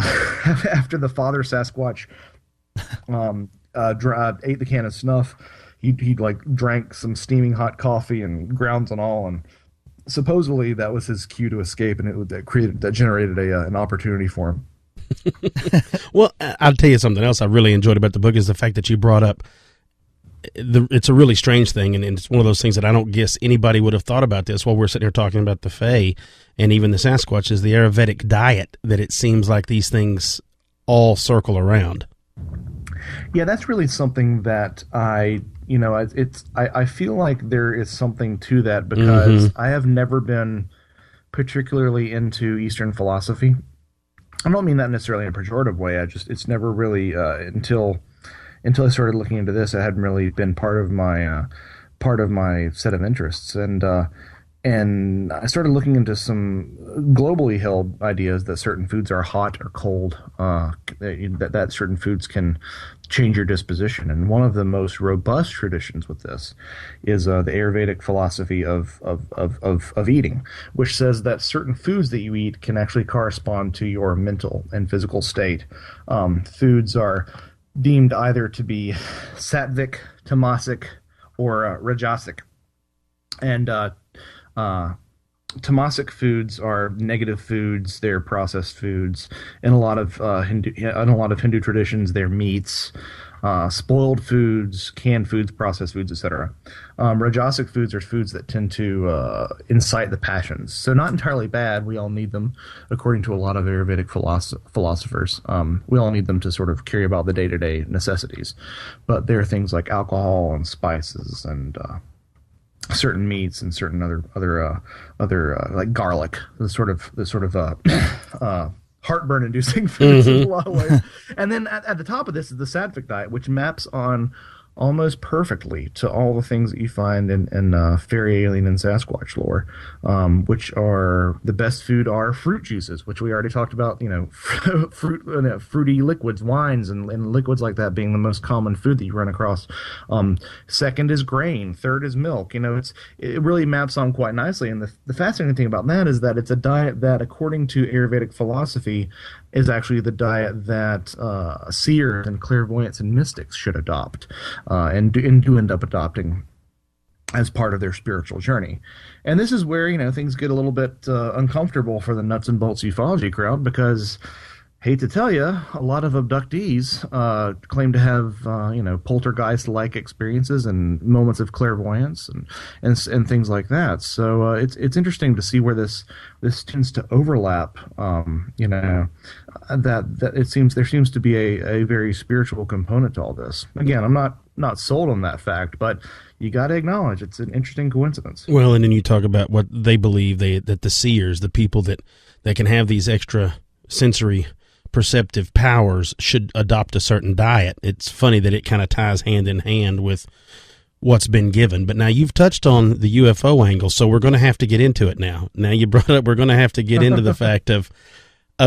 after the father Sasquatch ate the can of snuff. He like drank some steaming hot coffee and grounds and all, and supposedly that was his cue to escape, and that generated an opportunity for him. Well, I'll tell you something else I really enjoyed about the book is the fact that you brought up. It's a really strange thing, and it's one of those things that I don't guess anybody would have thought about this while we're sitting here talking about the Fae and even the Sasquatch, is the Ayurvedic diet, that it seems like these things all circle around. Yeah, that's really something that I feel like there is something to that because I have never been particularly into Eastern philosophy. I don't mean that necessarily in a pejorative way. It's never really until I started looking into this, it hadn't really been part of my set of interests, and I started looking into some globally held ideas that certain foods are hot or cold, that certain foods can change your disposition. And one of the most robust traditions with this is the Ayurvedic philosophy of eating, which says that certain foods that you eat can actually correspond to your mental and physical state. Foods are deemed either to be sattvic, tamasic, or rajasic. And tamasic foods are negative foods. They're processed foods. In a lot of Hindu traditions, they're meats, spoiled foods, canned foods, processed foods, etc. Rajasic foods are foods that tend to incite the passions. So not entirely bad. We all need them, according to a lot of Ayurvedic philosophers. We all need them to sort of carry about the day-to-day necessities. But there are things like alcohol and spices and certain meats and certain other like garlic, the sort of heartburn-inducing foods in a lot of ways. And then at the top of this is the sattvic diet, which maps on almost perfectly to all the things that you find in fairy, alien, and Sasquatch lore, which are the best food are fruit juices, which we already talked about. Fruity liquids, wines, and liquids like that being the most common food that you run across. Second is grain. Third is milk. It really maps on quite nicely. And the fascinating thing about that is that it's a diet that, according to Ayurvedic philosophy, is actually the diet that seers and clairvoyants and mystics should adopt, and do end up adopting as part of their spiritual journey. And this is where things get a little bit uncomfortable for the nuts and bolts ufology crowd, because hate to tell you, a lot of abductees claim to have poltergeist-like experiences and moments of clairvoyance and things like that. So it's interesting to see where this tends to overlap. That there seems to be a very spiritual component to all this. Again, I'm not sold on that fact, but you got to acknowledge it's an interesting coincidence. Well, and then you talk about what they believe that the seers, the people that can have these extra sensory perceptive powers, should adopt a certain diet. It's funny that it kind of ties hand in hand with what's been given. But now you've touched on the UFO angle, so we're going to have to get into it now. Now you brought up, we're going to have to get into the fact of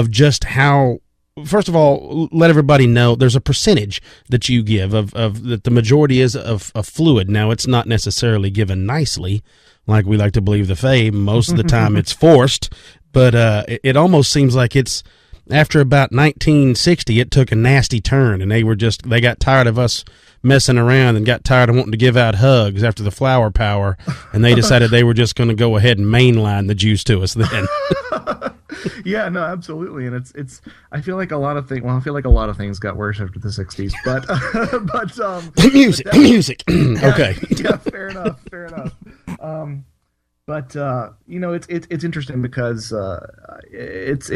just how, first of all, let everybody know there's a percentage that you give of that the majority is of fluid. Now, it's not necessarily given nicely, like we like to believe the Fae. Most of the time it's forced, but it almost seems like it's, after about 1960, it took a nasty turn, and they got tired of us messing around and got tired of wanting to give out hugs after the flower power, and they decided they were just going to go ahead and mainline the juice to us then. Yeah, no, absolutely, and it's. I feel like a lot of things got worse after the '60s, but music. Okay, yeah, fair enough. But it's interesting because it's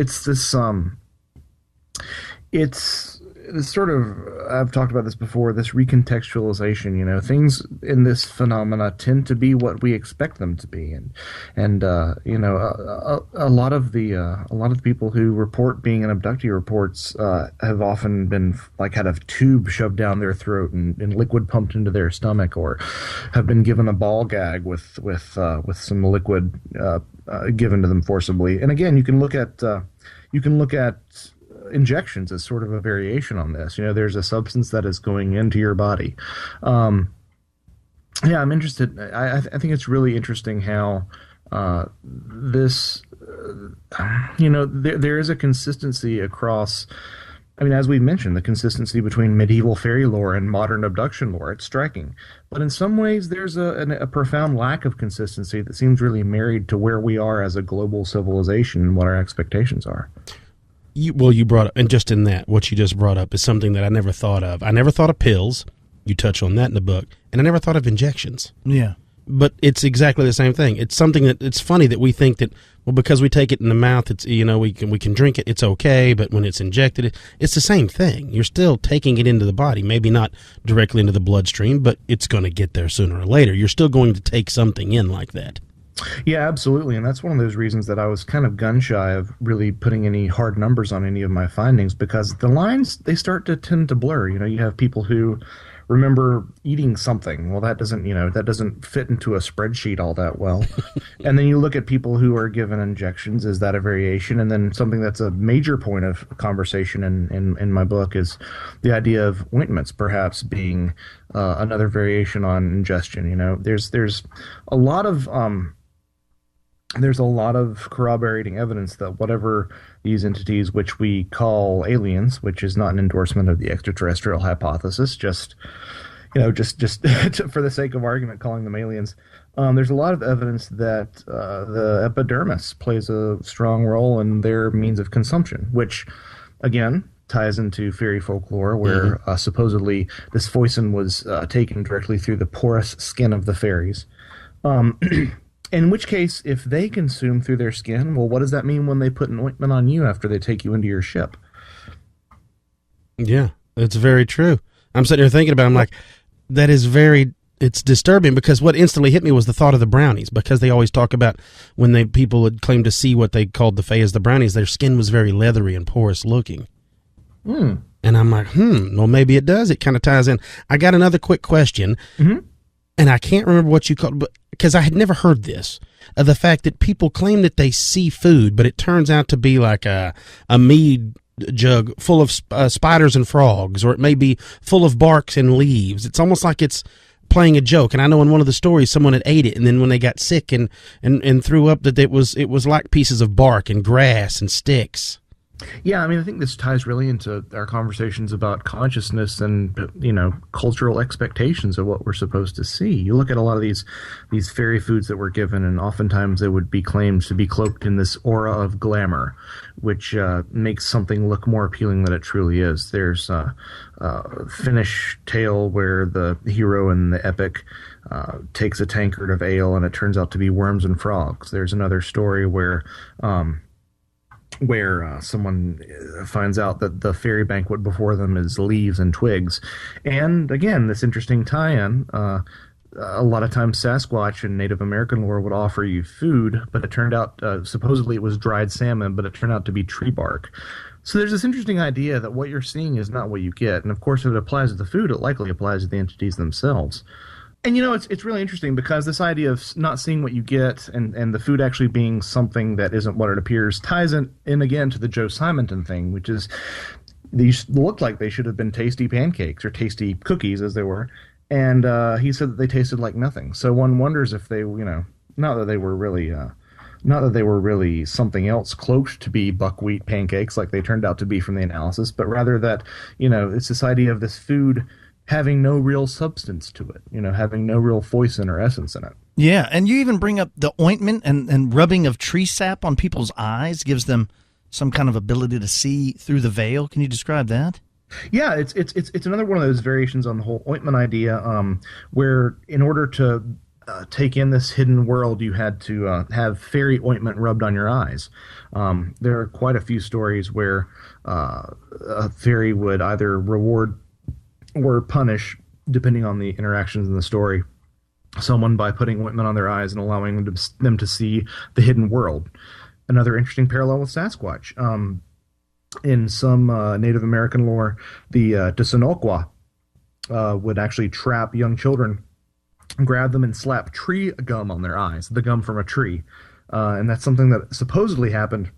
this sort of, I've talked about this before, this recontextualization. Things in this phenomena tend to be what we expect them to be, and a lot of the people who report being an abductee reports have often been had a tube shoved down their throat and liquid pumped into their stomach, or have been given a ball gag with some liquid given to them forcibly. And again, you can look at injections as sort of a variation on this. There's a substance that is going into your body. I'm interested. I think it's really interesting how this, there is a consistency across. I mean, as we've mentioned, the consistency between medieval fairy lore and modern abduction lore, it's striking. But in some ways, there's a profound lack of consistency that seems really married to where we are as a global civilization and what our expectations are. You brought up, and just in that, what you just brought up is something that I never thought of. I never thought of pills. You touch on that in the book. And I never thought of injections. Yeah. but it's exactly the same thing. It's something that it's funny that we think that, well, because we take it in the mouth, it's, we can drink it, it's okay. But when it's injected, it's the same thing. You're still taking it into the body, maybe not directly into the bloodstream, but it's going to get there sooner or later. You're still going to take something in like that. Yeah, absolutely. And that's one of those reasons that I was kind of gun shy of really putting any hard numbers on any of my findings, because the lines, they start to tend to blur. You have people who remember eating something. Well, that doesn't fit into a spreadsheet all that well. And then you look at people who are given injections. Is that a variation? And then something that's a major point of conversation in my book is the idea of ointments perhaps being another variation on ingestion. There's a lot of corroborating evidence that whatever these entities, which we call aliens, which is not an endorsement of the extraterrestrial hypothesis, just for the sake of argument, calling them aliens, there's a lot of evidence that the epidermis plays a strong role in their means of consumption, which, again, ties into fairy folklore where supposedly this foison was taken directly through the porous skin of the fairies. In which case, if they consume through their skin, well, what does that mean when they put an ointment on you after they take you into your ship? Yeah, it's very true. I'm sitting here thinking about it, I'm like, it's disturbing, because what instantly hit me was the thought of the brownies, because they always talk about when people would claim to see what they called the fae as the brownies, their skin was very leathery and porous looking. And I'm like, well, maybe it does. It kind of ties in. I got another quick question. And I can't remember what you called, but because I had never heard this, the fact that people claim that they see food, but it turns out to be like a mead jug full of spiders and frogs, or it may be full of barks and leaves. It's almost like it's playing a joke. And I know in one of the stories, someone had ate it, and then when they got sick and threw up, that it was like pieces of bark and grass and sticks. Yeah, I mean, I think this ties really into our conversations about consciousness and, cultural expectations of what we're supposed to see. You look at a lot of these fairy foods that were given, and oftentimes they would be claimed to be cloaked in this aura of glamour, which makes something look more appealing than it truly is. There's a Finnish tale where the hero in the epic takes a tankard of ale, and it turns out to be worms and frogs. There's another story where someone finds out that the fairy banquet before them is leaves and twigs. And again, this interesting tie-in, a lot of times Sasquatch in Native American lore would offer you food, but it turned out, supposedly it was dried salmon, but it turned out to be tree bark. So there's this interesting idea that what you're seeing is not what you get. And of course, if it applies to the food, it likely applies to the entities themselves. And it's really interesting, because this idea of not seeing what you get and the food actually being something that isn't what it appears ties in again to the Joe Simonton thing, which is these looked like they should have been tasty pancakes or tasty cookies, as they were. And he said that they tasted like nothing. So one wonders if they, not that they were really something else cloaked to be buckwheat pancakes like they turned out to be from the analysis, but rather that, it's this idea of this food having no real substance to it, having no real foison or essence in it. Yeah, and you even bring up the ointment and rubbing of tree sap on people's eyes gives them some kind of ability to see through the veil. Can you describe that? Yeah, it's another one of those variations on the whole ointment idea, where in order to take in this hidden world, you had to have fairy ointment rubbed on your eyes. There are quite a few stories where a fairy would either reward or punish, depending on the interactions in the story, someone by putting ointment on their eyes and allowing them to see the hidden world. Another interesting parallel with Sasquatch. In some Native American lore, the Tsanoqua would actually trap young children, grab them, and slap tree gum on their eyes, the gum from a tree. And that's something that supposedly happened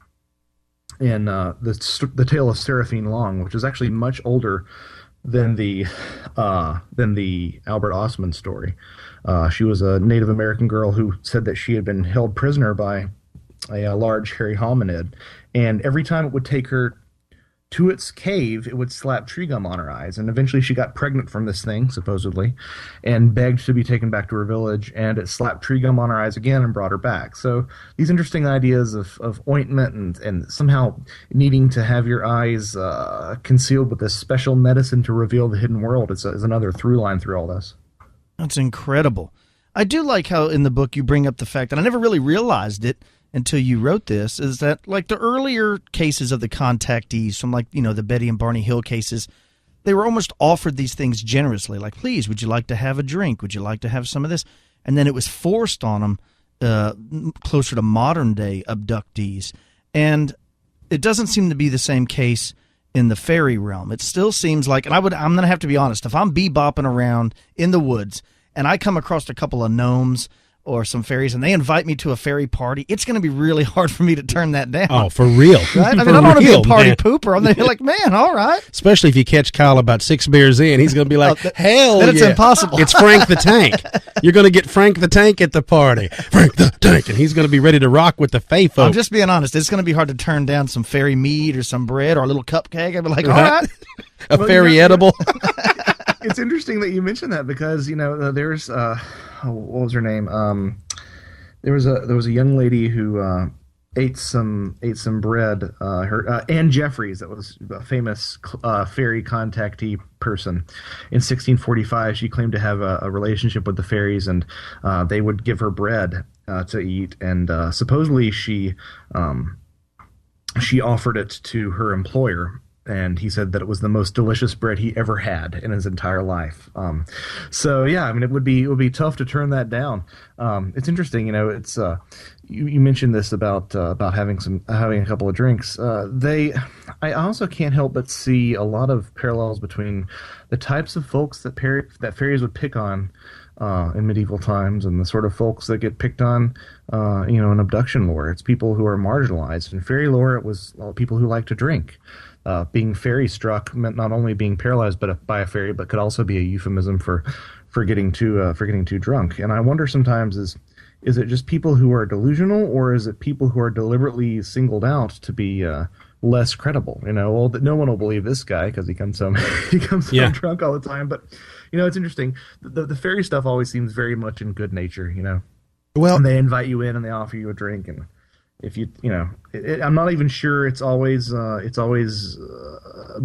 in the tale of Seraphine Long, which is actually much older than the Albert Osman story. She was a Native American girl who said that she had been held prisoner by a large hairy hominid, and every time it would take her to its cave, it would slap tree gum on her eyes, and eventually she got pregnant from this thing, supposedly, and begged to be taken back to her village, and it slapped tree gum on her eyes again and brought her back. So these interesting ideas of ointment and somehow needing to have your eyes concealed with this special medicine to reveal the hidden world is another through line through all this. That's incredible. I do like how in the book you bring up the fact, and I never really realized it until you wrote this, is that like the earlier cases of the contactees from like, the Betty and Barney Hill cases, they were almost offered these things generously. Like, please, would you like to have a drink? Would you like to have some of this? And then it was forced on them closer to modern day abductees. And it doesn't seem to be the same case in the fairy realm. It still seems like, and I'm going to have to be honest, if I'm bebopping around in the woods and I come across a couple of gnomes or some fairies and they invite me to a fairy party, it's going to be really hard for me to turn that down. Oh, for real. Right? I mean, I don't want to be a party pooper. I'm going to be like, man, all right. Especially if you catch Kyle about 6 beers in, he's going to be like, hell then it's impossible. It's Frank the Tank. You're going to get Frank the Tank at the party. Frank the Tank. And he's going to be ready to rock with the Fae folk. I'm just being honest. It's going to be hard to turn down some fairy meat or some bread or a little cupcake. I'd be like, all right. A fairy edible. It's interesting that you mentioned that because, there's what was her name? There was a young lady who ate some bread. Her Anne Jeffries, that was a famous fairy contactee person. In 1645, she claimed to have a relationship with the fairies, and they would give her bread to eat. And supposedly she offered it to her employer. And he said that it was the most delicious bread he ever had in his entire life. So yeah, I mean, it would be tough to turn that down. It's interesting, it's you mentioned this about having a couple of drinks. I also can't help but see a lot of parallels between the types of folks that fairies would pick on in medieval times and the sort of folks that get picked on, in abduction lore. It's people who are marginalized. In fairy lore, it was people who like to drink. Being fairy struck meant not only being paralyzed by a fairy, but could also be a euphemism for getting too drunk. And I wonder sometimes is it just people who are delusional, or is it people who are deliberately singled out to be less credible? No one will believe this guy because he comes home drunk all the time. But it's interesting. The fairy stuff always seems very much in good nature. Well, and they invite you in and they offer you a drink, and if I'm not even sure it's always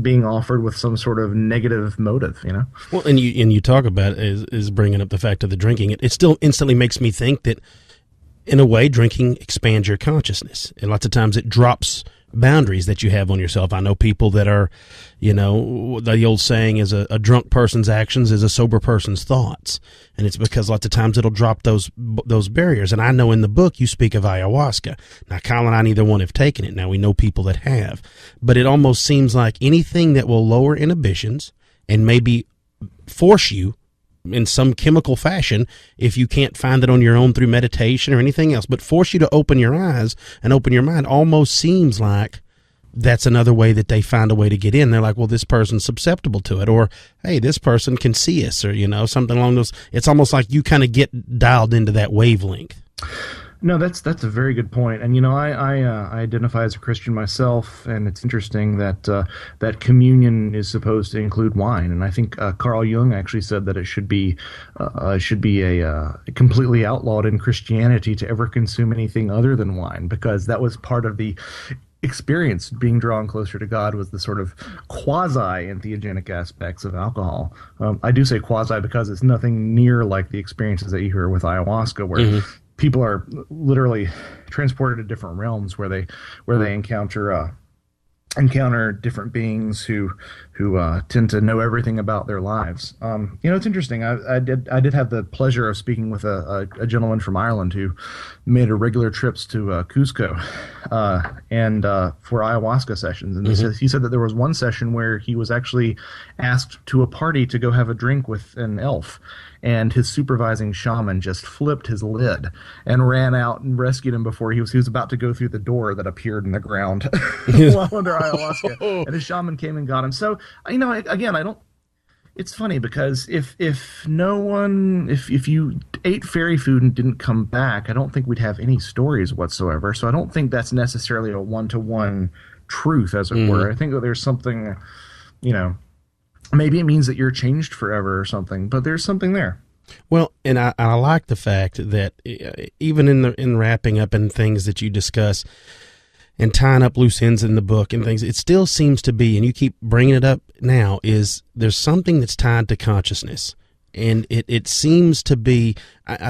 being offered with some sort of negative motive, Well, and you talk about it is bringing up the fact of the drinking. It still instantly makes me think that, in a way, drinking expands your consciousness, and lots of times it drops boundaries that you have on yourself. I know people that are, the old saying is a drunk person's actions is a sober person's thoughts. And it's because lots of times it'll drop those barriers. And I know in the book you speak of ayahuasca. Now, Kyle and I, neither one have taken it. Now, we know people that have. But it almost seems like anything that will lower inhibitions and maybe force you in some chemical fashion, if you can't find it on your own through meditation or anything else, but force you to open your eyes and open your mind, almost seems like that's another way that they find a way to get in. They're like, well, this person's susceptible to it, or hey, this person can see us, or something along those. It's almost like you kind of get dialed into that wavelength. No, that's a very good point. And I identify as a Christian myself, and it's interesting that communion is supposed to include wine. And I think Carl Jung actually said that it should be completely outlawed in Christianity to ever consume anything other than wine, because that was part of the experience. Being drawn closer to God was the sort of quasi-entheogenic aspects of alcohol. I do say quasi because it's nothing near like the experiences that you hear with ayahuasca, where people are literally transported to different realms where they encounter different beings who tend to know everything about their lives. It's interesting. I did have the pleasure of speaking with a gentleman from Ireland who made regular trips to Cusco and for ayahuasca sessions. And he said that there was one session where he was actually asked to a party to go have a drink with an elf. And his supervising shaman just flipped his lid and ran out and rescued him before he was about to go through the door that appeared in the ground while under ayahuasca. And his shaman came and got him. So, again, I don't. It's funny because if you ate fairy food and didn't come back, I don't think we'd have any stories whatsoever. So I don't think that's necessarily a one-to-one truth, as it were. I think that there's something, maybe it means that you're changed forever or something, but there's something there. Well, and I like the fact that even in wrapping up and things that you discuss and tying up loose ends in the book and things, it still seems to be, and you keep bringing it up now, is there's something that's tied to consciousness. And it seems to be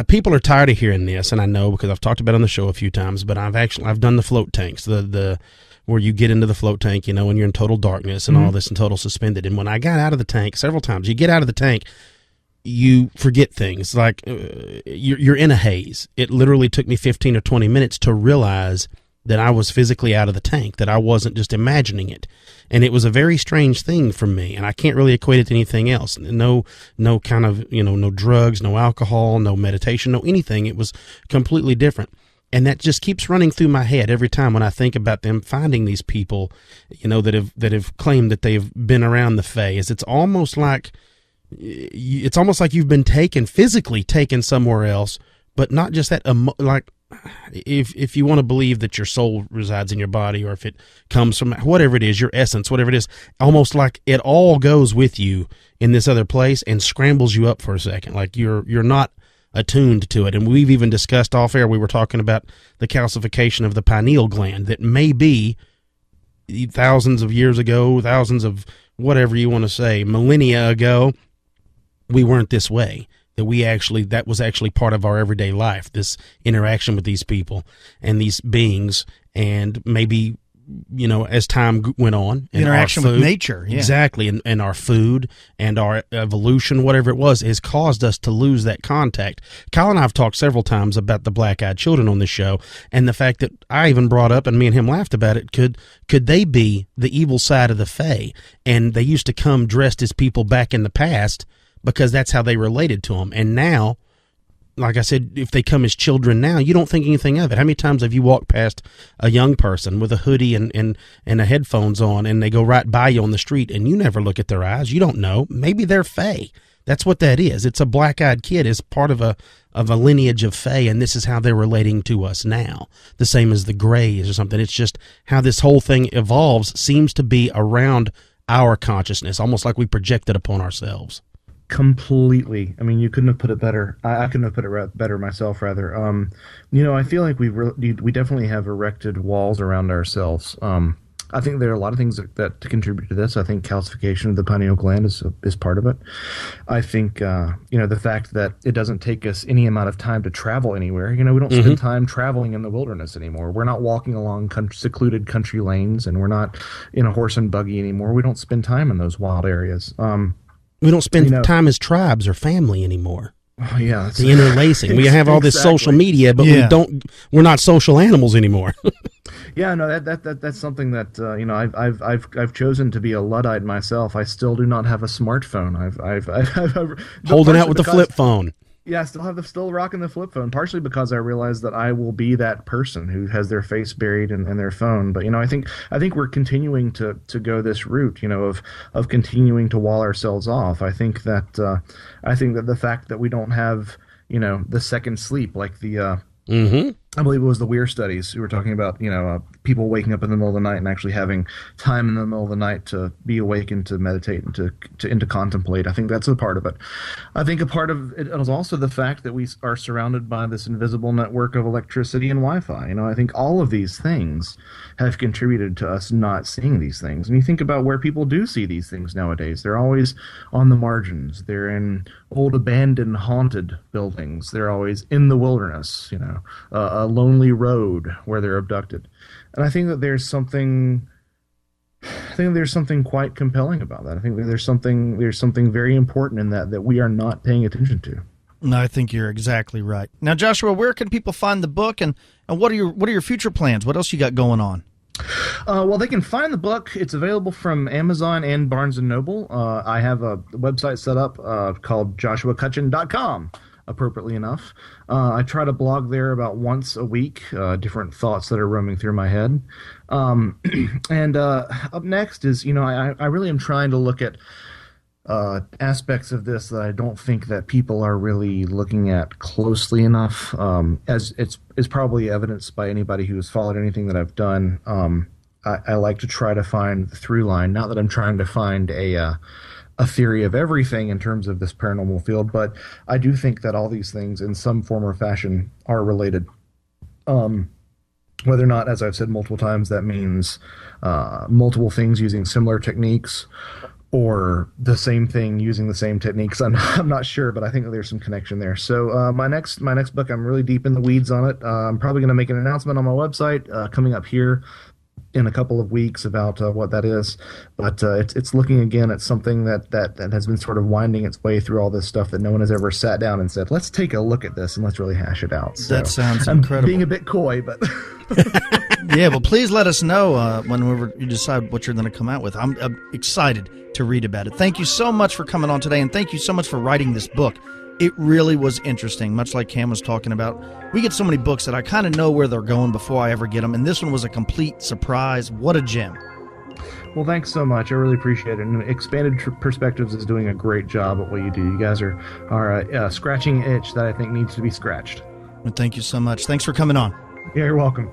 people are tired of hearing this, and I know because I've talked about it on the show a few times. But I've done the float tanks, the where you get into the float tank, when you're in total darkness and all this and total suspended. And when I got out of the tank several times, you get out of the tank, you forget things like you're in a haze. It literally took me 15 or 20 minutes to realize that I was physically out of the tank, that I wasn't just imagining it. And it was a very strange thing for me, and I can't really equate it to anything else. No kind of, no drugs, no alcohol, no meditation, no anything. It was completely different. And that just keeps running through my head every time when I think about them finding these people, that have claimed that they've been around the Fae. It's almost like you've been physically taken somewhere else, but not just that, like, if you want to believe that your soul resides in your body, or if it comes from whatever it is, your essence, whatever it is, almost like it all goes with you in this other place and scrambles you up for a second. Like you're not attuned to it. And we've even discussed off air, we were talking about the calcification of the pineal gland that may be thousands of years ago, thousands of whatever you want to say, millennia ago, we weren't this way. That was actually part of our everyday life, this interaction with these people and these beings, and maybe, as time went on. And interaction with nature. Yeah. Exactly. And our food and our evolution, whatever it was, has caused us to lose that contact. Kyle and I have talked several times about the black-eyed children on this show, and the fact that I even brought up, and me and him laughed about it, could they be the evil side of the Fae? And they used to come dressed as people back in the past, because that's how they related to them. And now, like I said, if they come as children now, you don't think anything of it. How many times have you walked past a young person with a hoodie and a headphones on, and they go right by you on the street, and you never look at their eyes? You don't know. Maybe they're Fae. That's what that is. It's a black-eyed kid is part of a lineage of Fae, and this is how they're relating to us now. The same as the Greys or something. It's just how this whole thing evolves seems to be around our consciousness, almost like we project it upon ourselves. Completely. I mean, you couldn't have put it better. I couldn't have put it better myself, rather. I feel like we definitely have erected walls around ourselves. I think there are a lot of things that contribute to this. I think calcification of the pineal gland is part of it. I think, the fact that it doesn't take us any amount of time to travel anywhere. We don't spend time traveling in the wilderness anymore. We're not walking along secluded country lanes, and we're not in a horse and buggy anymore. We don't spend time in those wild areas. We don't spend time as tribes or family anymore. Oh, yeah. The interlacing. We have all this social media, but we're not social animals anymore. Yeah, no, that's something that I've chosen to be a Luddite myself. I still do not have a smartphone. I've holding out with the flip phone. Yeah, I still rocking the flip phone, partially because I realize that I will be that person who has their face buried in their phone. But I think we're continuing to go this route, of continuing to wall ourselves off. I think that the fact that we don't have the second sleep, like the I believe it was the Weir studies who were talking about, people waking up in the middle of the night and actually having time in the middle of the night to be awake and to meditate and to contemplate. I think that's a part of it. I think a part of it is also the fact that we are surrounded by this invisible network of electricity and Wi-Fi. I think all of these things have contributed to us not seeing these things. And you think about where people do see these things nowadays. They're always on the margins. They're in old abandoned haunted buildings. They're always in the wilderness, a lonely road where they're abducted. And I think that there's something quite compelling about that. I think that there's something very important in that we are not paying attention to. No, I think you're exactly right. Now, Joshua, where can people find the book, and what are your future plans? What else you got going on? Well, they can find the book. It's available from Amazon and Barnes & Noble. I have a website set up called joshuacutchin.com. Appropriately enough. I try to blog there about once a week, different thoughts that are roaming through my head. And up next is, I really am trying to look at aspects of this that I don't think that people are really looking at closely enough, as it's probably evidenced by anybody who has followed anything that I've done. I like to try to find the through line, not that I'm trying to find a theory of everything in terms of this paranormal field, but I do think that all these things in some form or fashion are related. Whether or not, as I've said multiple times, that means multiple things using similar techniques, or the same thing using the same techniques. I'm not sure, but I think there's some connection there. So my next book, I'm really deep in the weeds on it. I'm probably going to make an announcement on my website coming up here in a couple of weeks about what that is, but it's looking again at something that has been sort of winding its way through all this stuff that no one has ever sat down and said, let's take a look at this and let's really hash it out. So that sounds incredible. I'm being a bit coy, but yeah, well, please let us know whenever you decide what you're going to come out with. I'm excited to read about it. Thank you so much for coming on today, and thank you so much for writing this book. It really was interesting, much like Cam was talking about. We get so many books that I kind of know where they're going before I ever get them, and this one was a complete surprise. What a gem. Well, thanks so much. I really appreciate it. And Expanded Perspectives is doing a great job at what you do. You guys are scratching an itch that I think needs to be scratched. Well, thank you so much. Thanks for coming on. Yeah, you're welcome.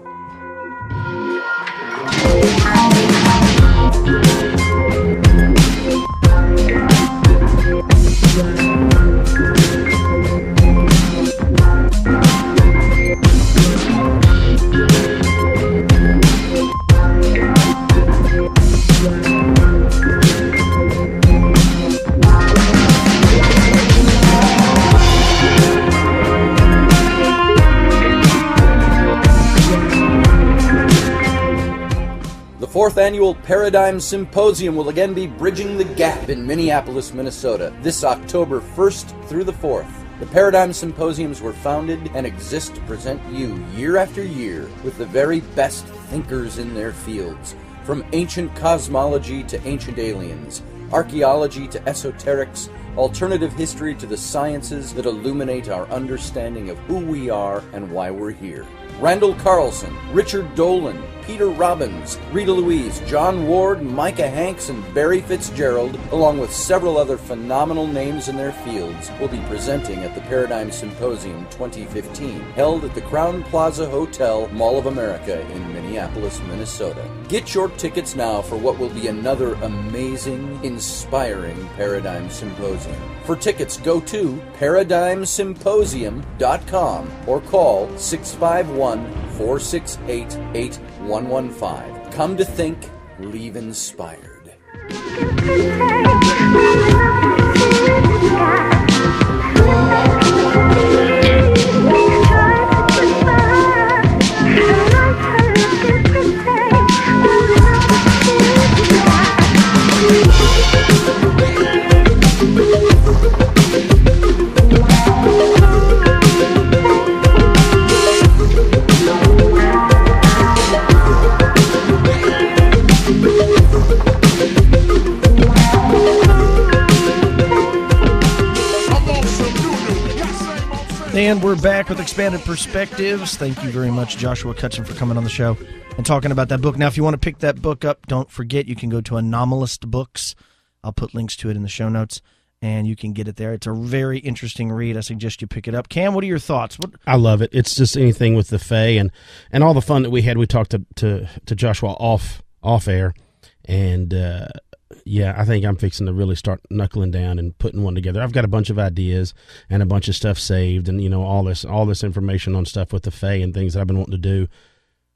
The fourth annual Paradigm Symposium will again be bridging the gap in Minneapolis, Minnesota, this October 1st through the 4th. The Paradigm Symposiums were founded and exist to present you, year after year, with the very best thinkers in their fields. From ancient cosmology to ancient aliens, archaeology to esoterics, alternative history to the sciences that illuminate our understanding of who we are and why we're here. Randall Carlson, Richard Dolan, Peter Robbins, Rita Louise, John Ward, Micah Hanks, and Barry Fitzgerald, along with several other phenomenal names in their fields, will be presenting at the Paradigm Symposium 2015, held at the Crowne Plaza Hotel, Mall of America in Minneapolis, Minnesota. Get your tickets now for what will be another amazing, inspiring Paradigm Symposium. For tickets, go to ParadigmSymposium.com or call 651-468-8115. Come to think, leave inspired. And we're back with Expanded Perspectives. Thank you very much, Joshua Cutchin, for coming on the show and talking about that book. Now, if you want to pick that book up, don't forget you can go to Anomalist Books. I'll put links to it in the show notes, and you can get it there. It's a very interesting read. I suggest you pick it up. Cam, what are your thoughts? I love it. It's just anything with the Fae and all the fun that we had. We talked to Joshua off air, and yeah, I think I'm fixing to really start knuckling down and putting one together. I've got a bunch of ideas and a bunch of stuff saved, and all this information on stuff with the Fae and things that I've been wanting to do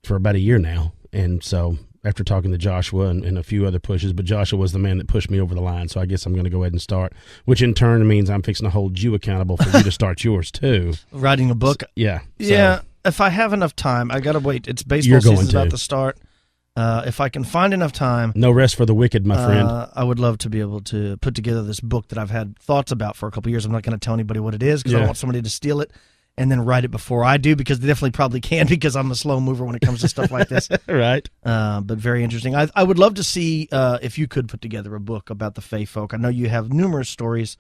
for about a year now. And so after talking to Joshua and a few other pushes, but Joshua was the man that pushed me over the line, so I guess I'm going to go ahead and start, which in turn means I'm fixing to hold you accountable for you to start yours too. Writing a book? Yeah. Yeah, if I have enough time. I got to wait. It's baseball season's about to start. If I can find enough time. No rest for the wicked, my friend. I would love to be able to put together this book that I've had thoughts about for a couple years. I'm not going to tell anybody what it is because I don't want somebody to steal it and then write it before I do, because they definitely probably can, because I'm a slow mover when it comes to stuff like this. Right. But very interesting. I would love to see if you could put together a book about the Fae folk. I know you have numerous stories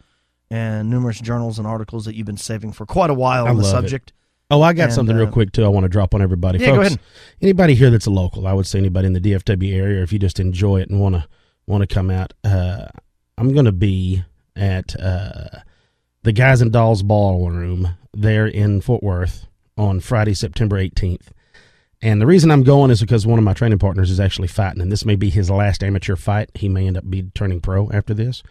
and numerous journals and articles that you've been saving for quite a while on the subject. Oh, I got something real quick, too, I want to drop on everybody. Yeah, folks, go ahead. Anybody here that's a local, I would say anybody in the DFW area, or if you just enjoy it and want to come out, I'm going to be at the Guys and Dolls Ballroom there in Fort Worth on Friday, September 18th. And the reason I'm going is because one of my training partners is actually fighting, and this may be his last amateur fight. He may end up turning pro after this.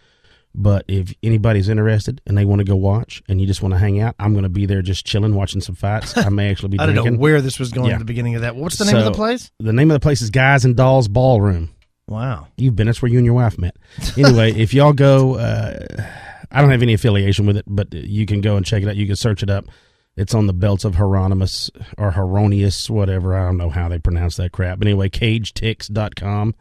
But if anybody's interested and they want to go watch and you just want to hang out, I'm going to be there just chilling, watching some fights. I may actually be drinking. I don't know where this was going at the beginning of that. What's the name of the place? The name of the place is Guys and Dolls Ballroom. Wow. You've been. That's where you and your wife met. Anyway, if y'all go, I don't have any affiliation with it, but you can go and check it out. You can search it up. It's on the belts of Hieronymus or Hieronius, whatever. I don't know how they pronounce that crap. But anyway, cagetix.com,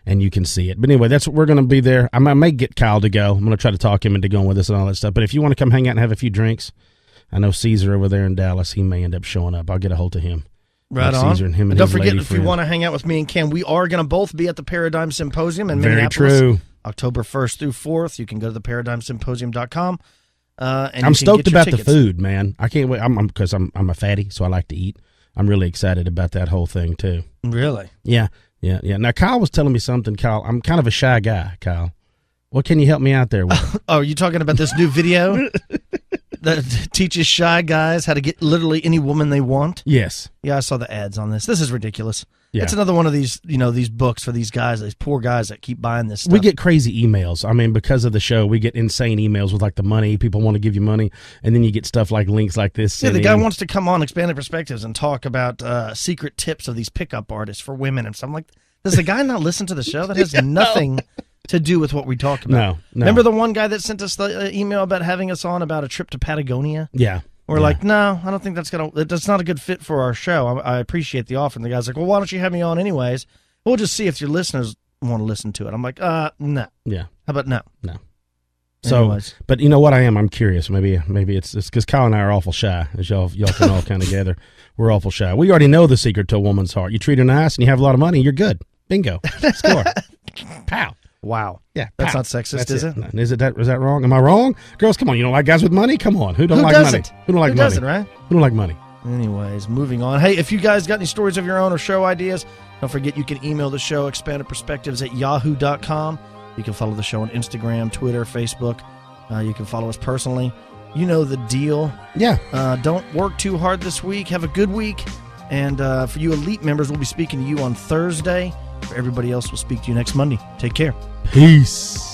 and you can see it. But anyway, that's what we're going to be there. I may get Kyle to go. I'm going to try to talk him into going with us and all that stuff. But if you want to come hang out and have a few drinks, I know Caesar over there in Dallas, he may end up showing up. I'll get a hold of him. Right on. Caesar and him and don't his forget, lady if friend. you want to hang out with me and Cam, we are going to both be at the Paradigm Symposium in Very Minneapolis. true. October 1st through 4th. You can go to theparadigmsymposium.com. And I'm stoked about tickets. the food, man. I can't wait. Because I'm a fatty, so I like to eat. I'm really excited about that whole thing, too. Really? Yeah. Now, Kyle was telling me something, Kyle. I'm kind of a shy guy, Kyle. What can you help me out there with? Oh, are you talking about this new video that teaches shy guys how to get literally any woman they want? Yes. Yeah, I saw the ads on this. This is ridiculous. Yeah. It's another one of these, these books for these guys, these poor guys that keep buying this stuff. We get crazy emails. I mean, because of the show, we get insane emails with like the money. People want to give you money, and then you get stuff like links like this. Yeah, the guy wants to come on Expanded Perspectives and talk about secret tips of these pickup artists for women and stuff. I'm like, does the guy not listen to the show? That has nothing to do with what we talk about. No. Remember the one guy that sent us the email about having us on about a trip to Patagonia? Yeah. We're like, no, I don't think that's not a good fit for our show. I appreciate the offer. And the guy's like, well, why don't you have me on anyways? We'll just see if your listeners want to listen to it. I'm like, no. Yeah. How about no? No. So, Anyways. But you know what I am? I'm curious. Maybe it's because Kyle and I are awful shy, as y'all can all kind of gather. We're awful shy. We already know the secret to a woman's heart. You treat her nice and you have a lot of money, you're good. Bingo. Score. Pow. Wow. Yeah. That's pow. not sexist, That's is it? No. Is that wrong? Am I wrong? Girls, come on. You don't like guys with money? Come on. Who don't like doesn't? money? Who don't like Who money? doesn't, right? Who don't like money? Anyways, moving on. Hey, if you guys got any stories of your own or show ideas, don't forget you can email the show, expandedperspectives@yahoo.com. You can follow the show on Instagram, Twitter, Facebook. You can follow us personally. You know the deal. Yeah. Don't work too hard this week. Have a good week. And for you elite members, we'll be speaking to you on Thursday. For everybody else, we'll speak to you next Monday. Take care. Peace.